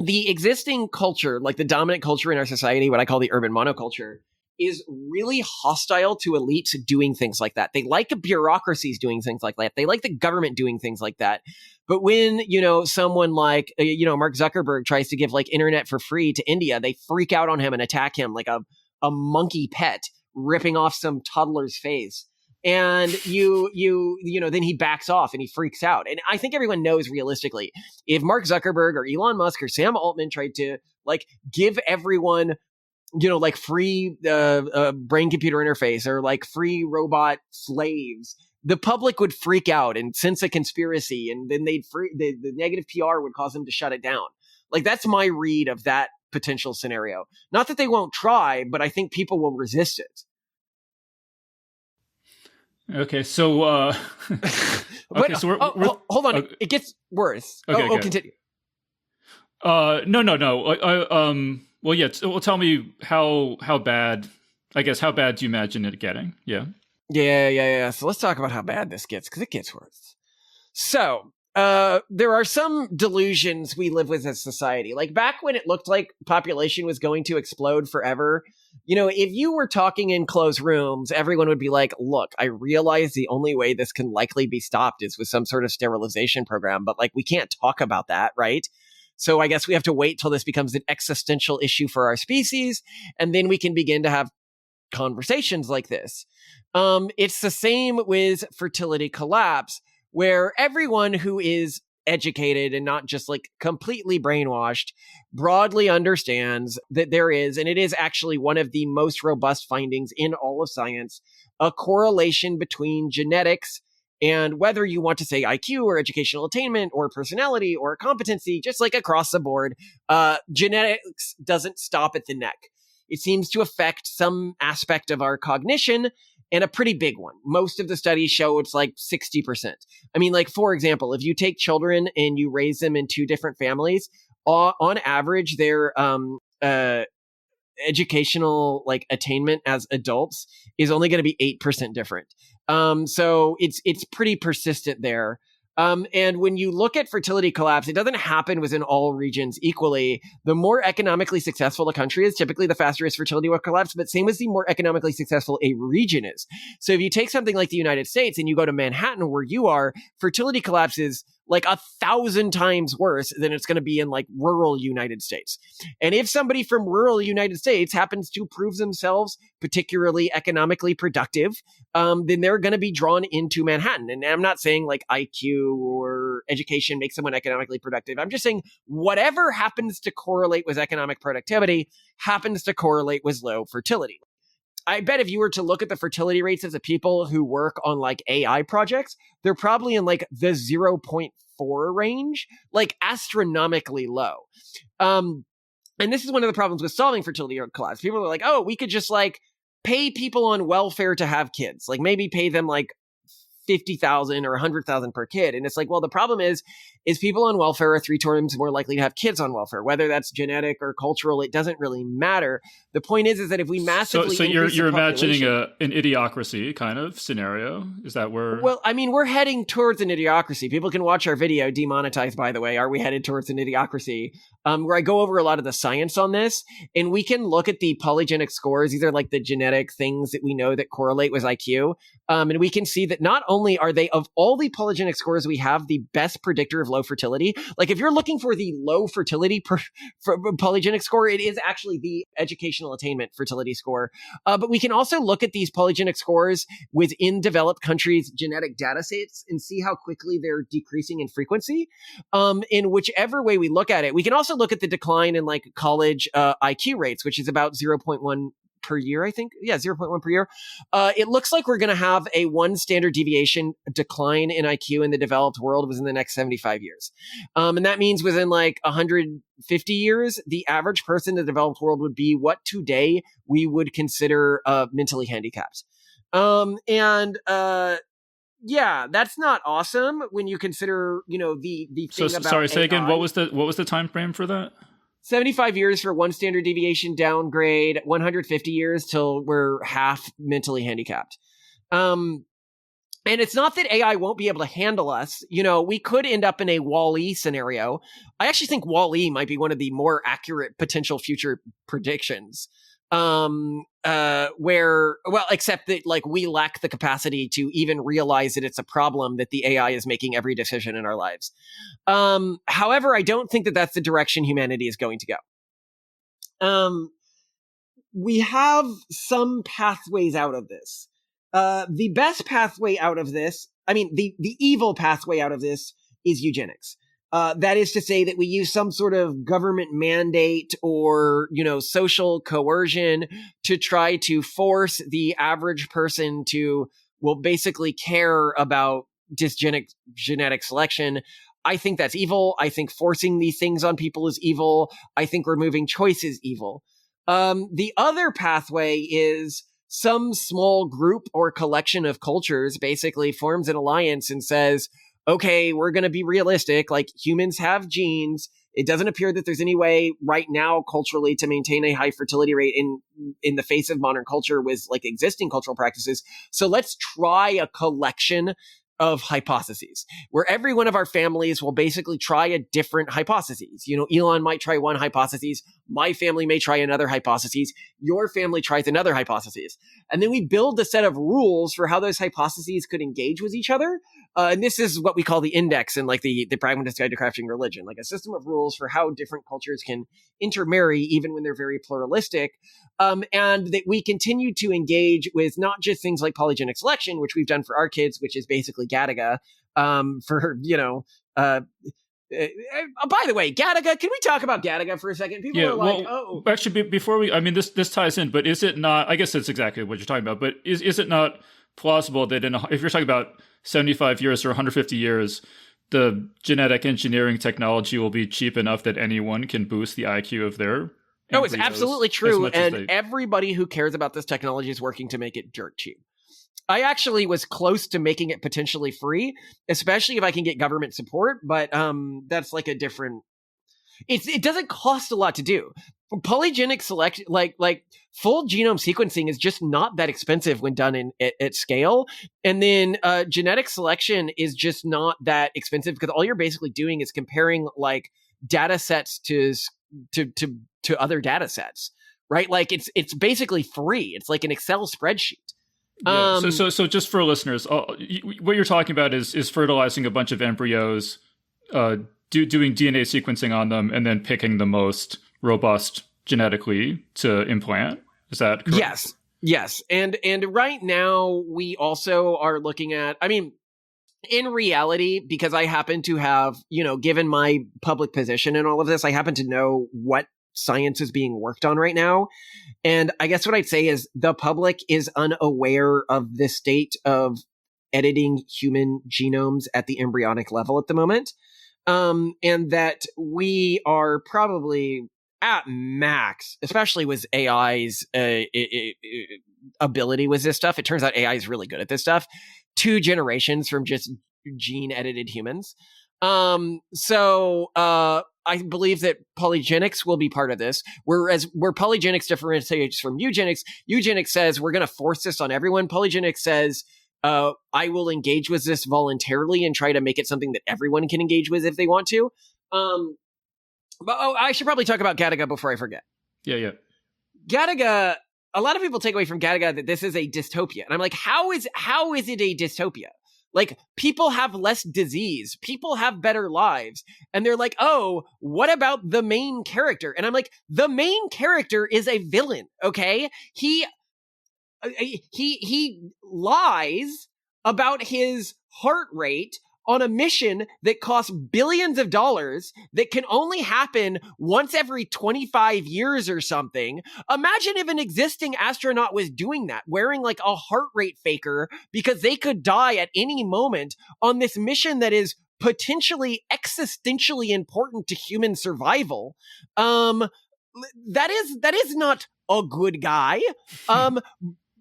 The existing culture, like the dominant culture in our society, what I call the urban monoculture, is really hostile to elites doing things like that. They like bureaucracies doing things like that. They like the government doing things like that. But when, someone like, Mark Zuckerberg tries to give like internet for free to India, they freak out on him and attack him like a monkey pet ripping off some toddler's face. And then he backs off and he freaks out. And I think everyone knows realistically, if Mark Zuckerberg or Elon Musk or Sam Altman tried to like give everyone, like free brain computer interface or like free robot slaves, the public would freak out and sense a conspiracy, and then the negative PR would cause them to shut it down. Like, that's my read of that potential scenario. Not that they won't try, but I think people will resist it. Okay, so okay, so we're hold on, it gets worse. Okay, continue. No. Well, yeah. Well, tell me how bad. I guess how bad do you imagine it getting? Yeah. Yeah. So let's talk about how bad this gets, because it gets worse. So there are some delusions we live with as society. Like back when it looked like population was going to explode forever, if you were talking in closed rooms, everyone would be like, look, I realize the only way this can likely be stopped is with some sort of sterilization program, but like we can't talk about that, right? So I guess we have to wait till this becomes an existential issue for our species, and then we can begin to have conversations like this. It's the same with fertility collapse, where everyone who is educated and not just like completely brainwashed broadly understands that there is, and it is actually one of the most robust findings in all of science, a correlation between genetics and whether you want to say IQ or educational attainment or personality or competency, just like across the board, genetics doesn't stop at the neck. It seems to affect some aspect of our cognition, and a pretty big one. Most of the studies show it's like 60%. I mean, like, for example, if you take children and you raise them in two different families, on average, their educational like attainment as adults is only going to be 8% different. So it's pretty persistent there. And when you look at fertility collapse, it doesn't happen within all regions equally. The more economically successful a country is, typically the faster its fertility will collapse, but same as the more economically successful a region is. So if you take something like the United States and you go to Manhattan where you are, fertility collapse is like 1,000 times worse than it's going to be in like rural United States. And if somebody from rural United States happens to prove themselves particularly economically productive, then they're going to be drawn into Manhattan. And I'm not saying like IQ or education makes someone economically productive. I'm just saying whatever happens to correlate with economic productivity happens to correlate with low fertility. I bet if you were to look at the fertility rates of the people who work on like AI projects, they're probably in like the 0.4 range, like astronomically low. And this is one of the problems with solving fertility collapse. People are like, oh, we could just like pay people on welfare to have kids, like maybe pay them like 50,000 or 100,000 per kid. And it's like, well, the problem is people on welfare are 3 times more likely to have kids on welfare, whether that's genetic or cultural. It doesn't really matter. The point is that if we massively so you're imagining an idiocracy kind of scenario. Is that where? Well, I mean, we're heading towards an idiocracy. People can watch our video, demonetized, by the way. Are we headed towards an idiocracy? Where I go over a lot of the science on this, and we can look at the polygenic scores. These are like the genetic things that we know that correlate with IQ. And we can see that not only are they, of all the polygenic scores we have, the best predictor of low fertility. Like if you're looking for the low fertility for polygenic score, it is actually the educational attainment fertility score. But we can also look at these polygenic scores within developed countries' genetic data sets and see how quickly they're decreasing in frequency. In whichever way we look at it, we can also look at the decline in like college IQ rates, which is about 0.1 per year, I think. Yeah, 0.1 per year. It looks like we're going to have a 1 standard deviation decline in IQ in the developed world within the next 75 years. And that means within like 150 years, the average person in the developed world would be what today we would consider mentally handicapped. Yeah, that's not awesome when you consider, the thing about sorry, say AI. again, what was the time frame for that? 75 years for 1 standard deviation downgrade, 150 years till we're half mentally handicapped. And it's not that AI won't be able to handle us. We could end up in a Wall-E scenario. I actually think Wall-E might be one of the more accurate potential future predictions. Except that like we lack the capacity to even realize that it's a problem that the AI is making every decision in our lives. However, I don't think that that's the direction humanity is going to go. We have some pathways out of this. The best pathway out of this, the evil pathway out of this is eugenics. That is to say that we use some sort of government mandate or, social coercion to try to force the average person to, basically care about genetic selection. I think that's evil. I think forcing these things on people is evil. I think removing choice is evil. The other pathway is some small group or collection of cultures basically forms an alliance and says, okay, we're going to be realistic. Like, humans have genes. It doesn't appear that there's any way right now culturally to maintain a high fertility rate in the face of modern culture with like existing cultural practices. So let's try a collection of hypotheses where every one of our families will basically try a different hypotheses. Elon might try one hypothesis. My family may try another hypothesis. Your family tries another hypothesis. And then we build a set of rules for how those hypotheses could engage with each other. And this is what we call the index in like the Pragmatist Guide to Crafting Religion, like a system of rules for how different cultures can intermarry even when they're very pluralistic. And that we continue to engage with not just things like polygenic selection, which we've done for our kids, which is basically Gattaca, by the way, Gattaca, can we talk about Gattaca for a second? People are like, Actually, before we, this ties in, but is it not, I guess that's exactly what you're talking about, but is it not plausible that if you're talking about 75 years or 150 years, the genetic engineering technology will be cheap enough that anyone can boost the IQ of their No, it's absolutely true. And everybody who cares about this technology is working to make it dirt cheap. I actually was close to making it potentially free, especially if I can get government support. But that's like a different. It doesn't cost a lot to do. Polygenic selection, like full genome sequencing, is just not that expensive when done at scale. And then genetic selection is just not that expensive because all you're basically doing is comparing like data sets to other data sets, right? Like it's basically free. It's like an Excel spreadsheet. Yeah. So just for listeners, what you're talking about is fertilizing a bunch of embryos, doing DNA sequencing on them, and then picking the most robust genetically to implant. Is that correct? Yes. And right now we also are looking at, in reality, because I happen to have, given my public position in all of this, I happen to know what science is being worked on right now. And I guess what I'd say is the public is unaware of the state of editing human genomes at the embryonic level at the moment. And that we are probably at max, especially with AI's ability with this stuff. It turns out AI is really good at this stuff. 2 generations from just gene edited humans. So I believe that polygenics will be part of this. Whereas where polygenics differentiates from eugenics says we're going to force this on everyone. Polygenics says I will engage with this voluntarily and try to make it something that everyone can engage with if they want to. But I should probably talk about Gattaca before I forget. Yeah. Gattaca, a lot of people take away from Gattaca that this is a dystopia. And I'm like, how is it a dystopia? Like, people have less disease. People have better lives. And they're like, oh, what about the main character? And I'm like, the main character is a villain, okay? He lies about his heart rate on a mission that costs billions of dollars that can only happen once every 25 years or something. Imagine if an existing astronaut was doing that, wearing like a heart rate faker because they could die at any moment on this mission that is potentially existentially important to human survival. That is not a good guy.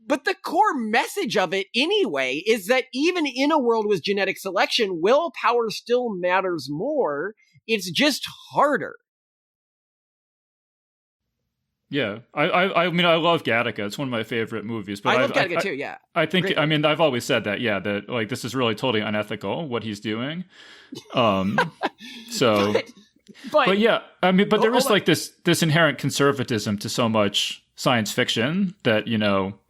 But the core message of it anyway is that even in a world with genetic selection, willpower still matters more. It's just harder. Yeah. I love Gattaca. It's one of my favorite movies. But I love Gattaca too, yeah. I think, great. I've always said that, that like this is really totally unethical, what he's doing. But yeah, but there is like this inherent conservatism to so much science fiction that,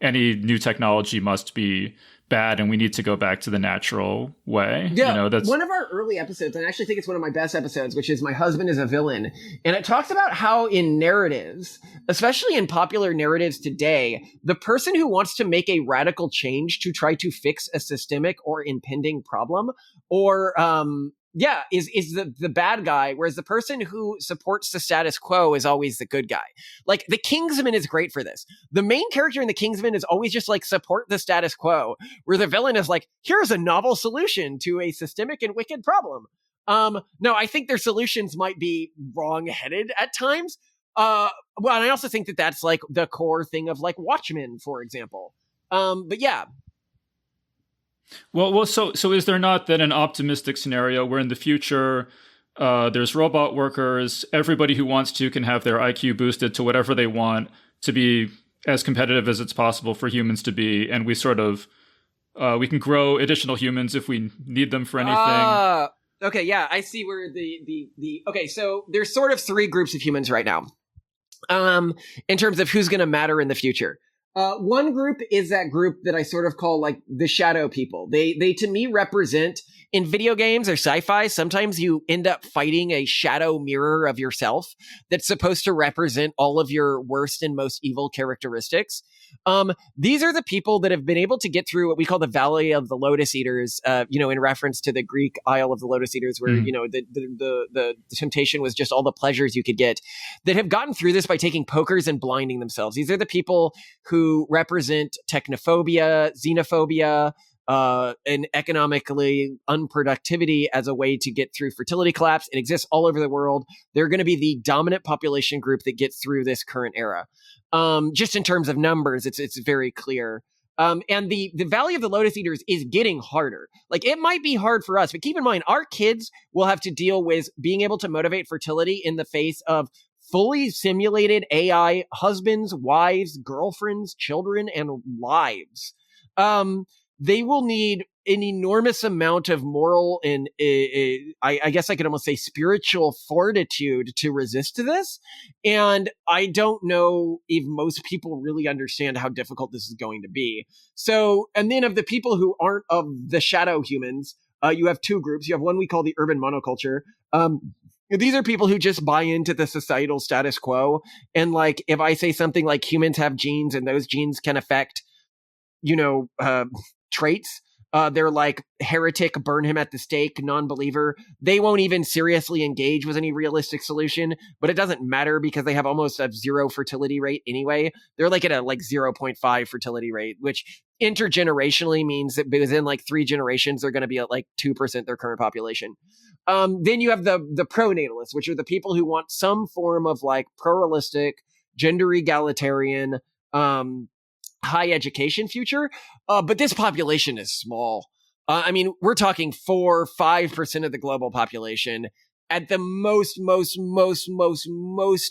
any new technology must be bad and we need to go back to the natural way. Yeah, That's one of our early episodes, and I actually think it's one of my best episodes, which is My Husband is a Villain. And it talks about how in narratives, especially in popular narratives today, the person who wants to make a radical change to try to fix a systemic or impending problem or is the bad guy, whereas the person who supports the status quo is always the good guy. Like, the Kingsman is great for this. The main character in the Kingsman is always just like, support the status quo, where the villain is like, here's a novel solution to a systemic and wicked problem. No, I think their solutions might be wrong-headed at times. Well, and I also think that that's like the core thing of like Watchmen, for example. But yeah. Well, so is there not then an optimistic scenario where in the future there's robot workers, everybody who wants to can have their IQ boosted to whatever they want to be as competitive as it's possible for humans to be, and we sort of we can grow additional humans if we need them for anything? Okay, yeah, I see where okay, so there's sort of three groups of humans right now, in terms of who's going to matter in the future. One group is that group that I sort of call like the shadow people. They to me represent, in video games or sci-fi, sometimes you end up fighting a shadow mirror of yourself that's supposed to represent all of your worst and most evil characteristics. These are the people that have been able to get through what we call the Valley of the Lotus Eaters, in reference to the Greek Isle of the Lotus Eaters, where, the temptation was just all the pleasures you could get, that have gotten through this by taking pokers and blinding themselves. These are the people who represent technophobia, xenophobia, and economically unproductivity as a way to get through fertility collapse. It exists all over the world. They're going to be the dominant population group that gets through this current era. Just in terms of numbers, it's very clear. And the Valley of the Lotus Eaters is getting harder. Like, it might be hard for us, but keep in mind, our kids will have to deal with being able to motivate fertility in the face of fully simulated AI husbands, wives, girlfriends, children, and lives. They will need an enormous amount of moral and I guess I could almost say spiritual fortitude to resist this. And I don't know if most people really understand how difficult this is going to be. So, and then of the people who aren't of the shadow humans, you have two groups. You have one we call the urban monoculture. These are people who just buy into the societal status quo. And like, if I say something like humans have genes and those genes can affect, traits, they're like, heretic, burn him at the stake, non-believer. They won't even seriously engage with any realistic solution, but it doesn't matter because they have almost a zero fertility rate anyway. They're like at a 0.5 fertility rate, which intergenerationally means that within 3 generations, they're going to be at 2% their current population. Then you have the pronatalists, which are the people who want some form of pluralistic, gender egalitarian, high education future. But this population is small. We're talking 4-5% of the global population at the most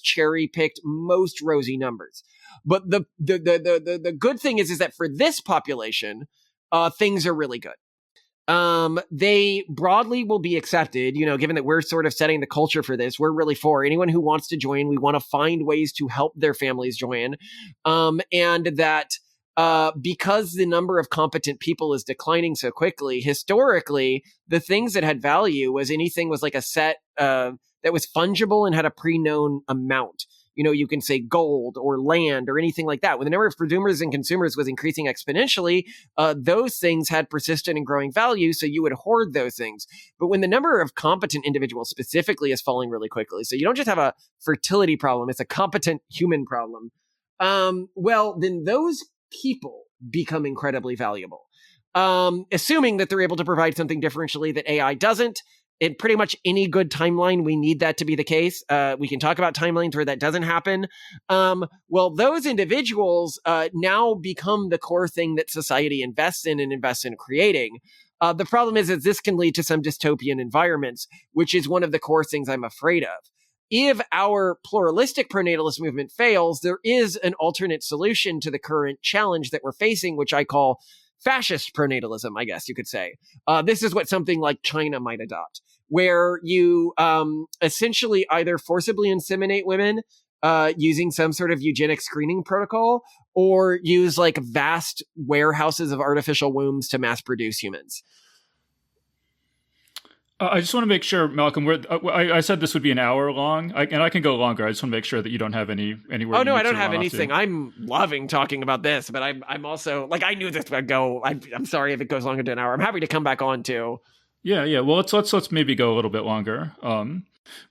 cherry picked, most rosy numbers. But the good thing is that for this population, things are really good. They broadly will be accepted, given that we're sort of setting the culture for this. We're really for anyone who wants to join. We want to find ways to help their families join. And that, because the number of competent people is declining so quickly, historically, the things that had value was anything was like a set, that was fungible and had a pre-known amount. You can say gold or land or anything like that. When the number of producers and consumers was increasing exponentially, those things had persistent and growing value, so you would hoard those things. But when the number of competent individuals specifically is falling really quickly, so you don't just have a fertility problem, it's a competent human problem, well, then those people become incredibly valuable. Assuming that they're able to provide something differentially that AI doesn't. In pretty much any good timeline, we need that to be the case. We can talk about timelines where that doesn't happen. Well, those individuals now become the core thing that society invests in and invests in creating. The problem is that this can lead to some dystopian environments, which is one of the core things I'm afraid of. If our pluralistic pronatalist movement fails, there is an alternate solution to the current challenge that we're facing, which I call fascist pronatalism, I guess you could say. This is what something like China might adopt, where you essentially either forcibly inseminate women using some sort of eugenic screening protocol, or use like vast warehouses of artificial wombs to mass produce humans. I just want to make sure, Malcolm. I said this would be an hour long, and I can go longer. I just want to make sure that you don't have anywhere. Oh no, I don't have anything. I'm loving talking about this, but I'm also like, I knew this would go. I'm sorry if it goes longer than an hour. I'm happy to come back on too. Yeah. Well, let's maybe go a little bit longer.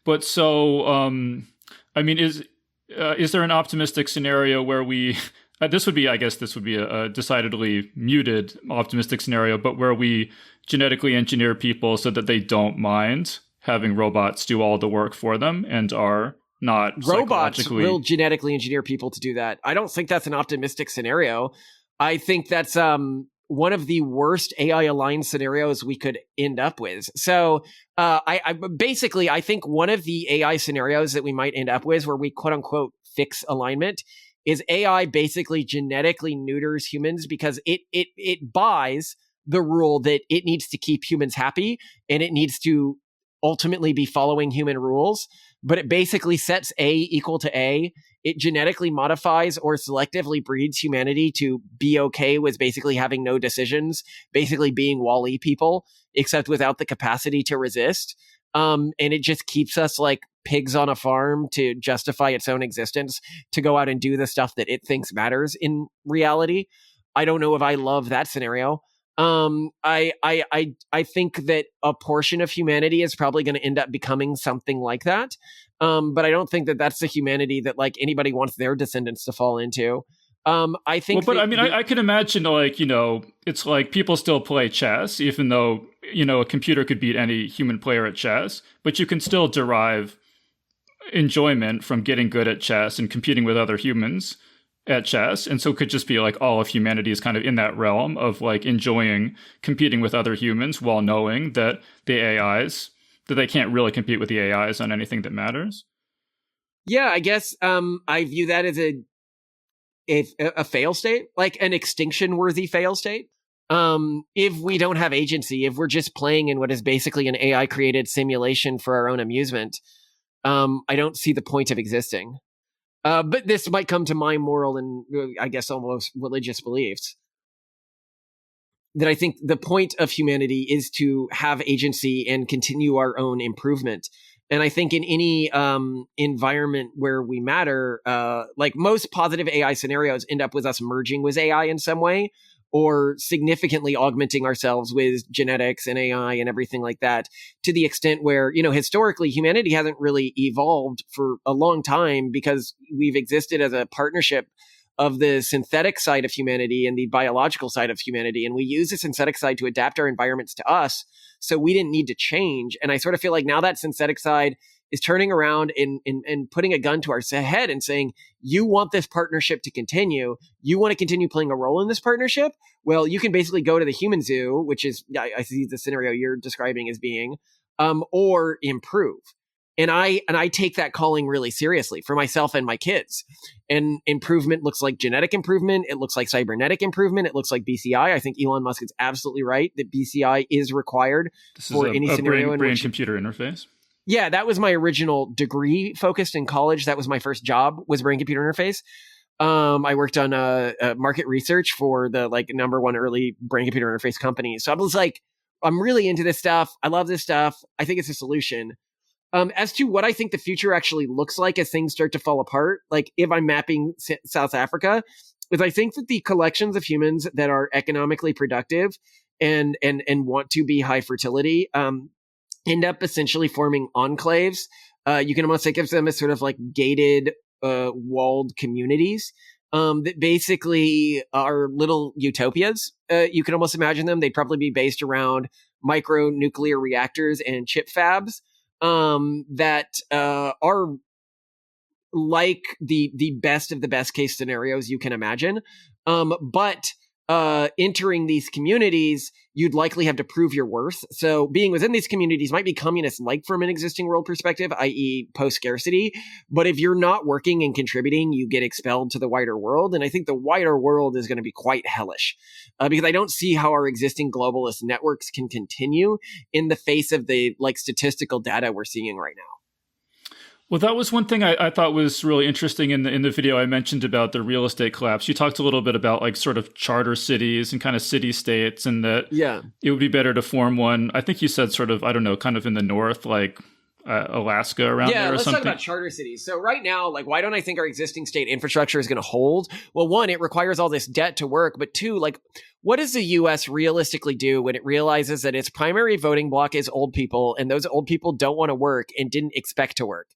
But so, I mean, is there an optimistic scenario where we? This would be a decidedly muted optimistic scenario, but where we genetically engineer people so that they don't mind having robots do all the work for them and are not robots will genetically engineer people to do that. I don't think that's an optimistic scenario. I think that's one of the worst AI aligned scenarios we could end up with. So I think one of the AI scenarios that we might end up with where we quote unquote fix alignment is AI basically genetically neuters humans because it buys the rule that it needs to keep humans happy and it needs to ultimately be following human rules. But it basically sets A equal to A. It genetically modifies or selectively breeds humanity to be okay with basically having no decisions, basically being Wall-E people, except without the capacity to resist. And it just keeps us like pigs on a farm to justify its own existence, to go out and do the stuff that it thinks matters in reality. I don't know if I love that scenario. I think that a portion of humanity is probably going to end up becoming something like that. But I don't think that that's the humanity that like anybody wants their descendants to fall into. I think, I can imagine it's like people still play chess, even though, a computer could beat any human player at chess, but you can still derive enjoyment from getting good at chess and competing with other humans at chess. And so it could just be like all of humanity is kind of in that realm of like enjoying competing with other humans while knowing that that they can't really compete with the AIs on anything that matters. Yeah, I guess I view that as a fail state, like an extinction worthy fail state. If we don't have agency, if we're just playing in what is basically an AI created simulation for our own amusement, I don't see the point of existing. But this might come to my moral and I guess almost religious beliefs. That I think the point of humanity is to have agency and continue our own improvement. And I think in any environment where we matter, like most positive AI scenarios end up with us merging with AI in some way, or significantly augmenting ourselves with genetics and AI and everything like that, to the extent where, historically humanity hasn't really evolved for a long time because we've existed as a partnership of the synthetic side of humanity and the biological side of humanity. And we use the synthetic side to adapt our environments to us. So we didn't need to change. And I sort of feel like now that synthetic side is turning around and putting a gun to our head and saying, you want this partnership to continue. You want to continue playing a role in this partnership? Well, you can basically go to the human zoo, which is, I see the scenario you're describing as being, or improve. And I take that calling really seriously for myself and my kids. And improvement looks like genetic improvement. It looks like cybernetic improvement. It looks like BCI. I think Elon Musk is absolutely right that BCI is required for any scenario in which brain-computer interface. Yeah, that was my original degree focused in college. That was my first job, was brain-computer interface. I worked on market research for the number one early brain-computer interface company. So I was like, I'm really into this stuff. I love this stuff. I think it's a solution. As to what I think the future actually looks like as things start to fall apart, like if I'm mapping South Africa, is I think that the collections of humans that are economically productive and want to be high fertility end up essentially forming enclaves. You can almost think of them as sort of like gated, walled communities that basically are little utopias. You can almost imagine them. They'd probably be based around micro nuclear reactors and chip fabs that are like the best of the best case scenarios you can imagine. But entering these communities, you'd likely have to prove your worth. So being within these communities might be communist-like from an existing world perspective, i.e. post-scarcity. But if you're not working and contributing, you get expelled to the wider world. And I think the wider world is going to be quite hellish because I don't see how our existing globalist networks can continue in the face of the statistical data we're seeing right now. Well, that was one thing I thought was really interesting in the video I mentioned about the real estate collapse. You talked a little bit about like sort of charter cities and kind of city states, and that Yeah. it would be better to form one. I think you said sort of, I don't know, kind of in the north, like Alaska around there or let's something. talk about charter cities. So right now, like, why don't I think our existing state infrastructure is going to hold? Well, one, it requires all this debt to work, but two, like, what does the U.S. realistically do when it realizes that its primary voting bloc is old people, and those old people don't want to work and didn't expect to work?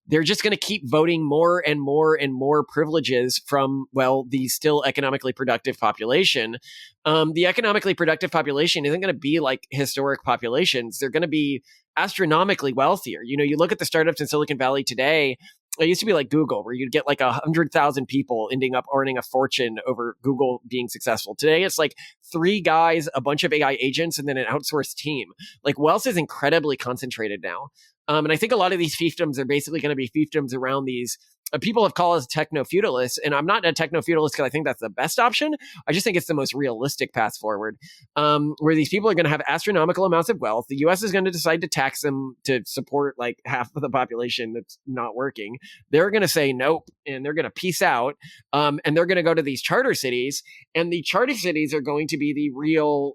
They're just going to keep voting more and more and more privileges from, well, the still economically productive population. The economically productive population isn't going to be like historic populations. They're going to be astronomically wealthier. You know, you look at the startups in Silicon Valley today. It used to be like Google, where you'd get like 100,000 people ending up earning a fortune over Google being successful. Today, it's like 3 guys, a bunch of AI agents, and then an outsourced team. Like, wealth is incredibly concentrated now. And I think a lot of these fiefdoms are basically going to be fiefdoms around these. People have called us techno-feudalists, and I'm not a techno-feudalist because I think that's the best option. I just think it's the most realistic path forward, where these people are going to have astronomical amounts of wealth. The U.S. is going to decide to tax them to support like half of the population that's not working. They're going to say nope, and they're going to peace out, and they're going to go to these charter cities, and the charter cities are going to be the real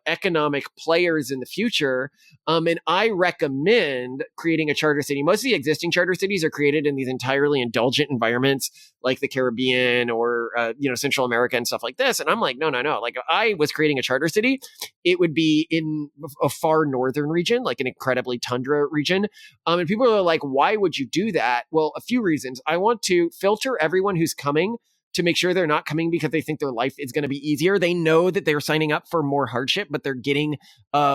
economic players in the future. And I recommend creating a charter city. Most of the existing charter cities are created in these entirely indulgent environments like the Caribbean or, Central America and stuff like this. And I'm like, no. Like, if I was creating a charter city, it would be in a far northern region, like an incredibly tundra region. And people are like, why would you do that? Well, a few reasons. I want to filter everyone who's coming to make sure they're not coming because they think their life is going to be easier. They know that they're signing up for more hardship, but they're getting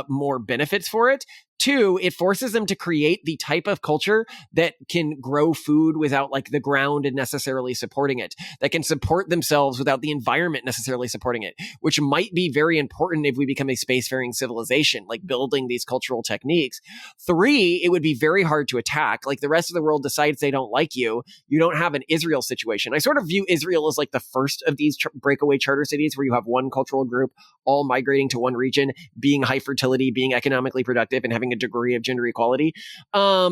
more benefits for it. 2, it forces them to create the type of culture that can grow food without like the ground and necessarily supporting it, that can support themselves without the environment necessarily supporting it, which might be very important if we become a spacefaring civilization, like building these cultural techniques. 3, it would be very hard to attack. Like, the rest of the world decides they don't like you. You don't have an Israel situation. I sort of view Israel as like the first of these breakaway charter cities where you have one cultural group all migrating to one region, being high fertility, being economically productive, and having a degree of gender equality. They're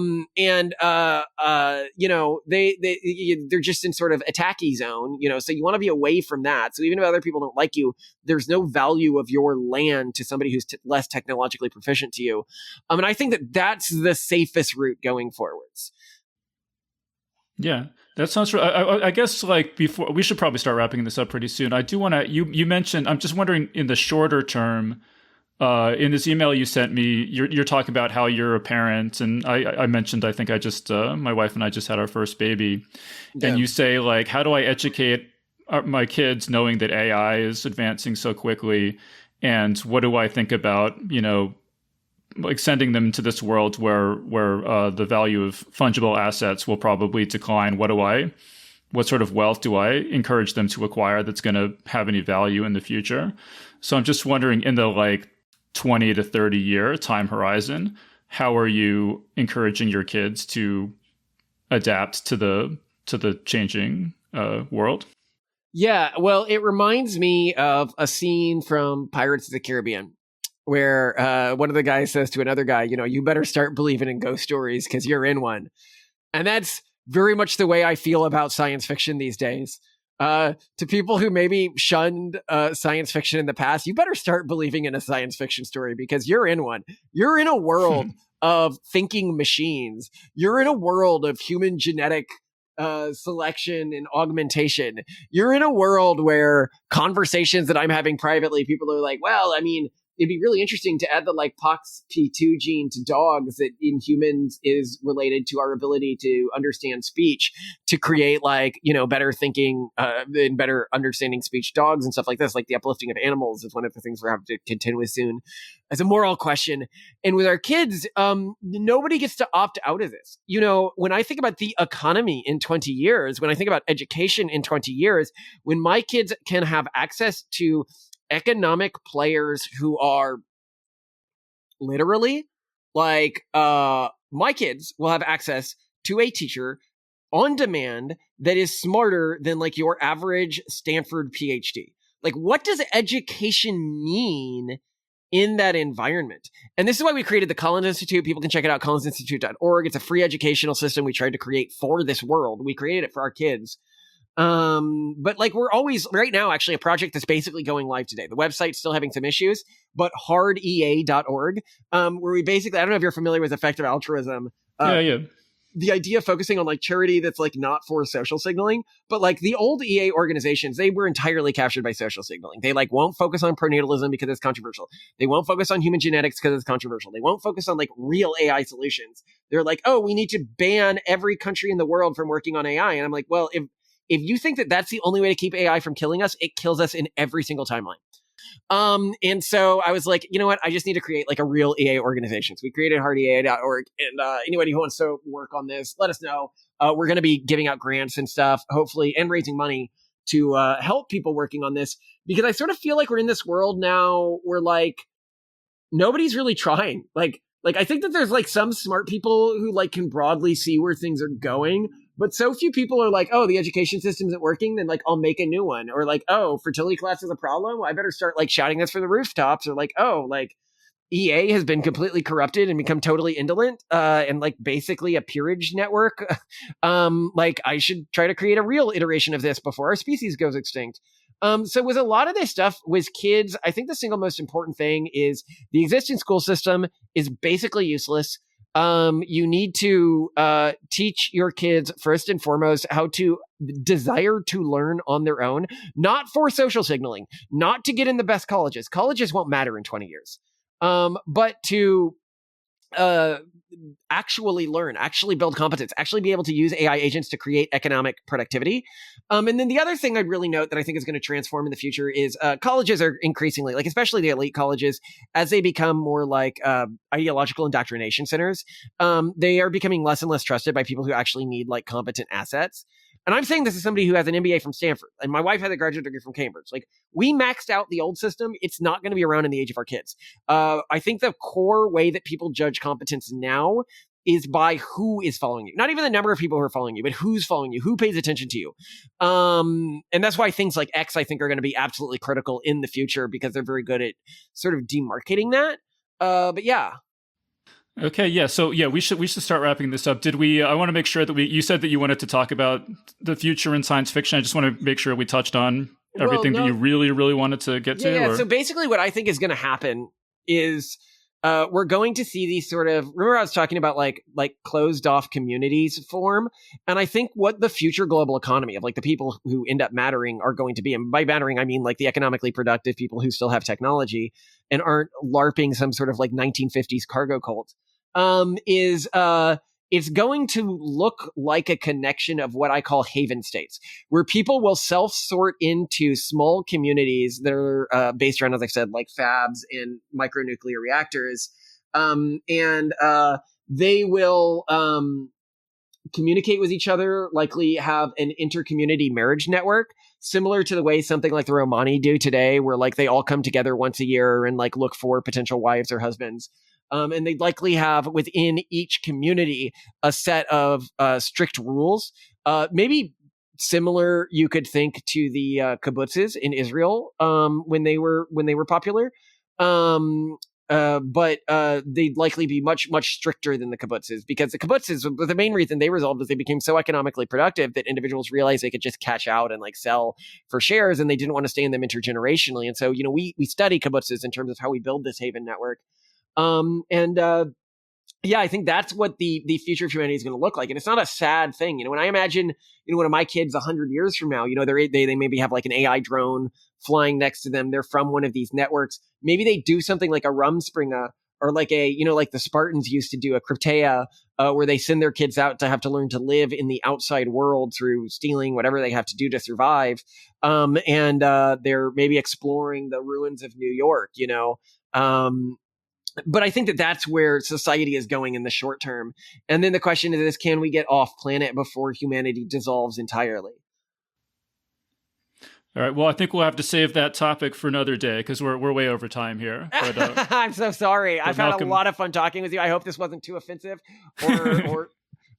just in sort of attacky zone, so you want to be away from that. So even if other people don't like you, there's no value of your land to somebody who's less technologically proficient to you. And I think that that's the safest route going forwards. Yeah, that sounds right. I guess like before, we should probably start wrapping this up pretty soon. I do want to, you mentioned, I'm just wondering in the shorter term, in this email you sent me, you're talking about how you're a parent, and I mentioned, I think my wife and I just had our first baby. Yeah. And you say like, how do I educate my kids knowing that AI is advancing so quickly? And what do I think about, like sending them into this world where the value of fungible assets will probably decline? What sort of wealth do I encourage them to acquire that's going to have any value in the future? So I'm just wondering, in the like 20 to 30 year time horizon, how are you encouraging your kids to adapt to the changing world? Yeah, well, it reminds me of a scene from Pirates of the Caribbean, where one of the guys says to another guy, you better start believing in ghost stories because you're in one. And that's very much the way I feel about science fiction these days. To people who maybe shunned science fiction in the past, you better start believing in a science fiction story because you're in one. You're in a world of thinking machines. You're in a world of human genetic selection and augmentation. You're in a world where conversations that I'm having privately, people are like, well, I mean, it'd be really interesting to add the like POXP2 gene to dogs that in humans is related to our ability to understand speech, to create like, better thinking and better understanding speech dogs and stuff like this. Like the uplifting of animals is one of the things we're having to contend with soon as a moral question. And with our kids, nobody gets to opt out of this. When I think about the economy in 20 years, when I think about education in 20 years, when my kids can have access to economic players who are literally like my kids will have access to a teacher on demand that is smarter than like your average Stanford PhD. Like, what does education mean in that environment. And this is why we created the Collins Institute. People can check it out, collinsinstitute.org. It's a free educational system we tried to create for this world. We created it for our kids. But like we're always right now, actually a project that's basically going live today. The website's still having some issues, but hardea.org, where we basically, I don't know if you're familiar with effective altruism. Yeah. The idea of focusing on like charity that's like not for social signaling, but like the old EA organizations, they were entirely captured by social signaling. They like won't focus on pronatalism because it's controversial. They won't focus on human genetics because it's controversial. They won't focus on like real AI solutions. They're like, oh, we need to ban every country in the world from working on AI. And I'm like, well, if you think that that's the only way to keep AI from killing us, it kills us in every single timeline. And so I was like, you know what? I just need to create like a real EA organization. So we created hardea.org, and anybody who wants to work on this, let us know. We're going to be giving out grants and stuff, hopefully, and raising money to help people working on this, because I sort of feel like we're in this world now where like nobody's really trying. Like I think that there's like some smart people who like can broadly see where things are going, but so few people are like, oh, the education system isn't working, then like I'll make a new one. Or like, oh, fertility class is a problem, well, I better start like shouting this for the rooftops. Or like, oh, like EA has been completely corrupted and become totally indolent, and like basically a peerage network. Like I should try to create a real iteration of this before our species goes extinct. So with a lot of this stuff with kids, I think the single most important thing is the existing school system is basically useless. You need to teach your kids first and foremost how to desire to learn on their own, not for social signaling, not to get in the best colleges. Colleges won't matter in 20 years, but to actually learn, actually build competence, actually be able to use AI agents to create economic productivity. And then the other thing I'd really note that I think is going to transform in the future is colleges are increasingly, like especially the elite colleges, as they become more like ideological indoctrination centers, they are becoming less and less trusted by people who actually need like competent assets. And I'm saying this as somebody who has an MBA from Stanford, and my wife has a graduate degree from Cambridge. Like, we maxed out the old system. It's not going to be around in the age of our kids. I think the core way that people judge competence now is by who is following you. Not even the number of people who are following you, but who's following you, who pays attention to you. And that's why things like X, I think, are going to be absolutely critical in the future, because they're very good at sort of demarcating that. But yeah. Okay, yeah. So yeah, we should start wrapping this up. I want to make sure that you said that you wanted to talk about the future in science fiction. I just want to make sure we touched on everything that you really, really wanted to get to. Yeah. So basically what I think is going to happen is we're going to see these sort of, remember I was talking about like closed off communities form. And I think what the future global economy of like the people who end up mattering are going to be, and by mattering, I mean like the economically productive people who still have technology and aren't LARPing some sort of like 1950s cargo cult, it's going to look like a connection of what I call haven states, where people will self-sort into small communities that are based around, as I said, like fabs and micronuclear reactors. And they will communicate with each other, likely have an inter-community marriage network, similar to the way something like the Romani do today, where like they all come together once a year and like look for potential wives or husbands. And they'd likely have within each community a set of strict rules, maybe similar, you could think, to the kibbutzes in Israel when they were popular. But they'd likely be much, much stricter than the kibbutzes, because the kibbutzes, the main reason they resolved is they became so economically productive that individuals realized they could just cash out and like sell for shares, and they didn't want to stay in them intergenerationally. And so, you know, we study kibbutzes in terms of how we build this haven network. Yeah, I think that's what the future of humanity is going to look like. And it's not a sad thing. You know, when I imagine, you know, one of my kids 100 years from now, you know, they maybe have like an AI drone flying next to them. They're from one of these networks. Maybe they do something like a Rumspringa, or like a, you know, like the Spartans used to do, a Krypteia, where they send their kids out to have to learn to live in the outside world through stealing whatever they have to do to survive. And they're maybe exploring the ruins of New York, you know. But I think that that's where society is going in the short term. And then the question is, can we get off planet before humanity dissolves entirely? All right. Well, I think we'll have to save that topic for another day, because we're way over time here. But, I'm so sorry. I've had a lot of fun talking with you. I hope this wasn't too offensive or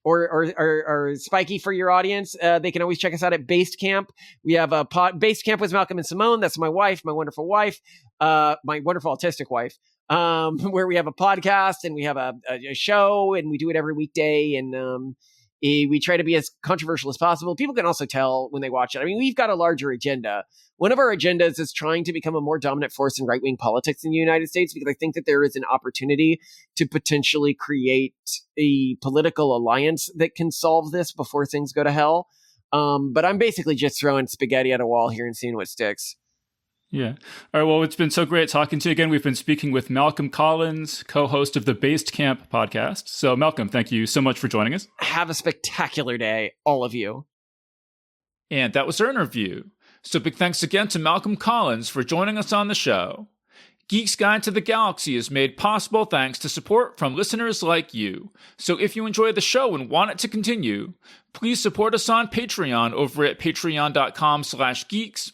or spiky for your audience, they can always check us out at Basecamp. We have a Basecamp with Malcolm and Simone. That's my wife, my wonderful wife, my wonderful autistic wife. Where we have a podcast and we have a show, and we do it every weekday, and we try to be as controversial as possible. People can also tell when they watch it. I mean, we've got a larger agenda. One of our agendas is trying to become a more dominant force in right-wing politics in the United States, because I think that there is an opportunity to potentially create a political alliance that can solve this before things go to hell. But I'm basically just throwing spaghetti at a wall here and seeing what sticks. Yeah. All right. Well, it's been so great talking to you again. We've been speaking with Malcolm Collins, co-host of the Based Camp podcast. So, Malcolm, thank you so much for joining us. Have a spectacular day, all of you. And that was our interview. So big thanks again to Malcolm Collins for joining us on the show. Geek's Guide to the Galaxy is made possible thanks to support from listeners like you. So if you enjoy the show and want it to continue, please support us on Patreon over at patreon.com/geeks,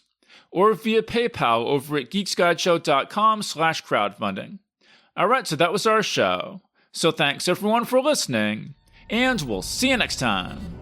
or via PayPal over at geeksguideshow.com/crowdfunding. All right, so that was our show. So thanks everyone for listening, and we'll see you next time.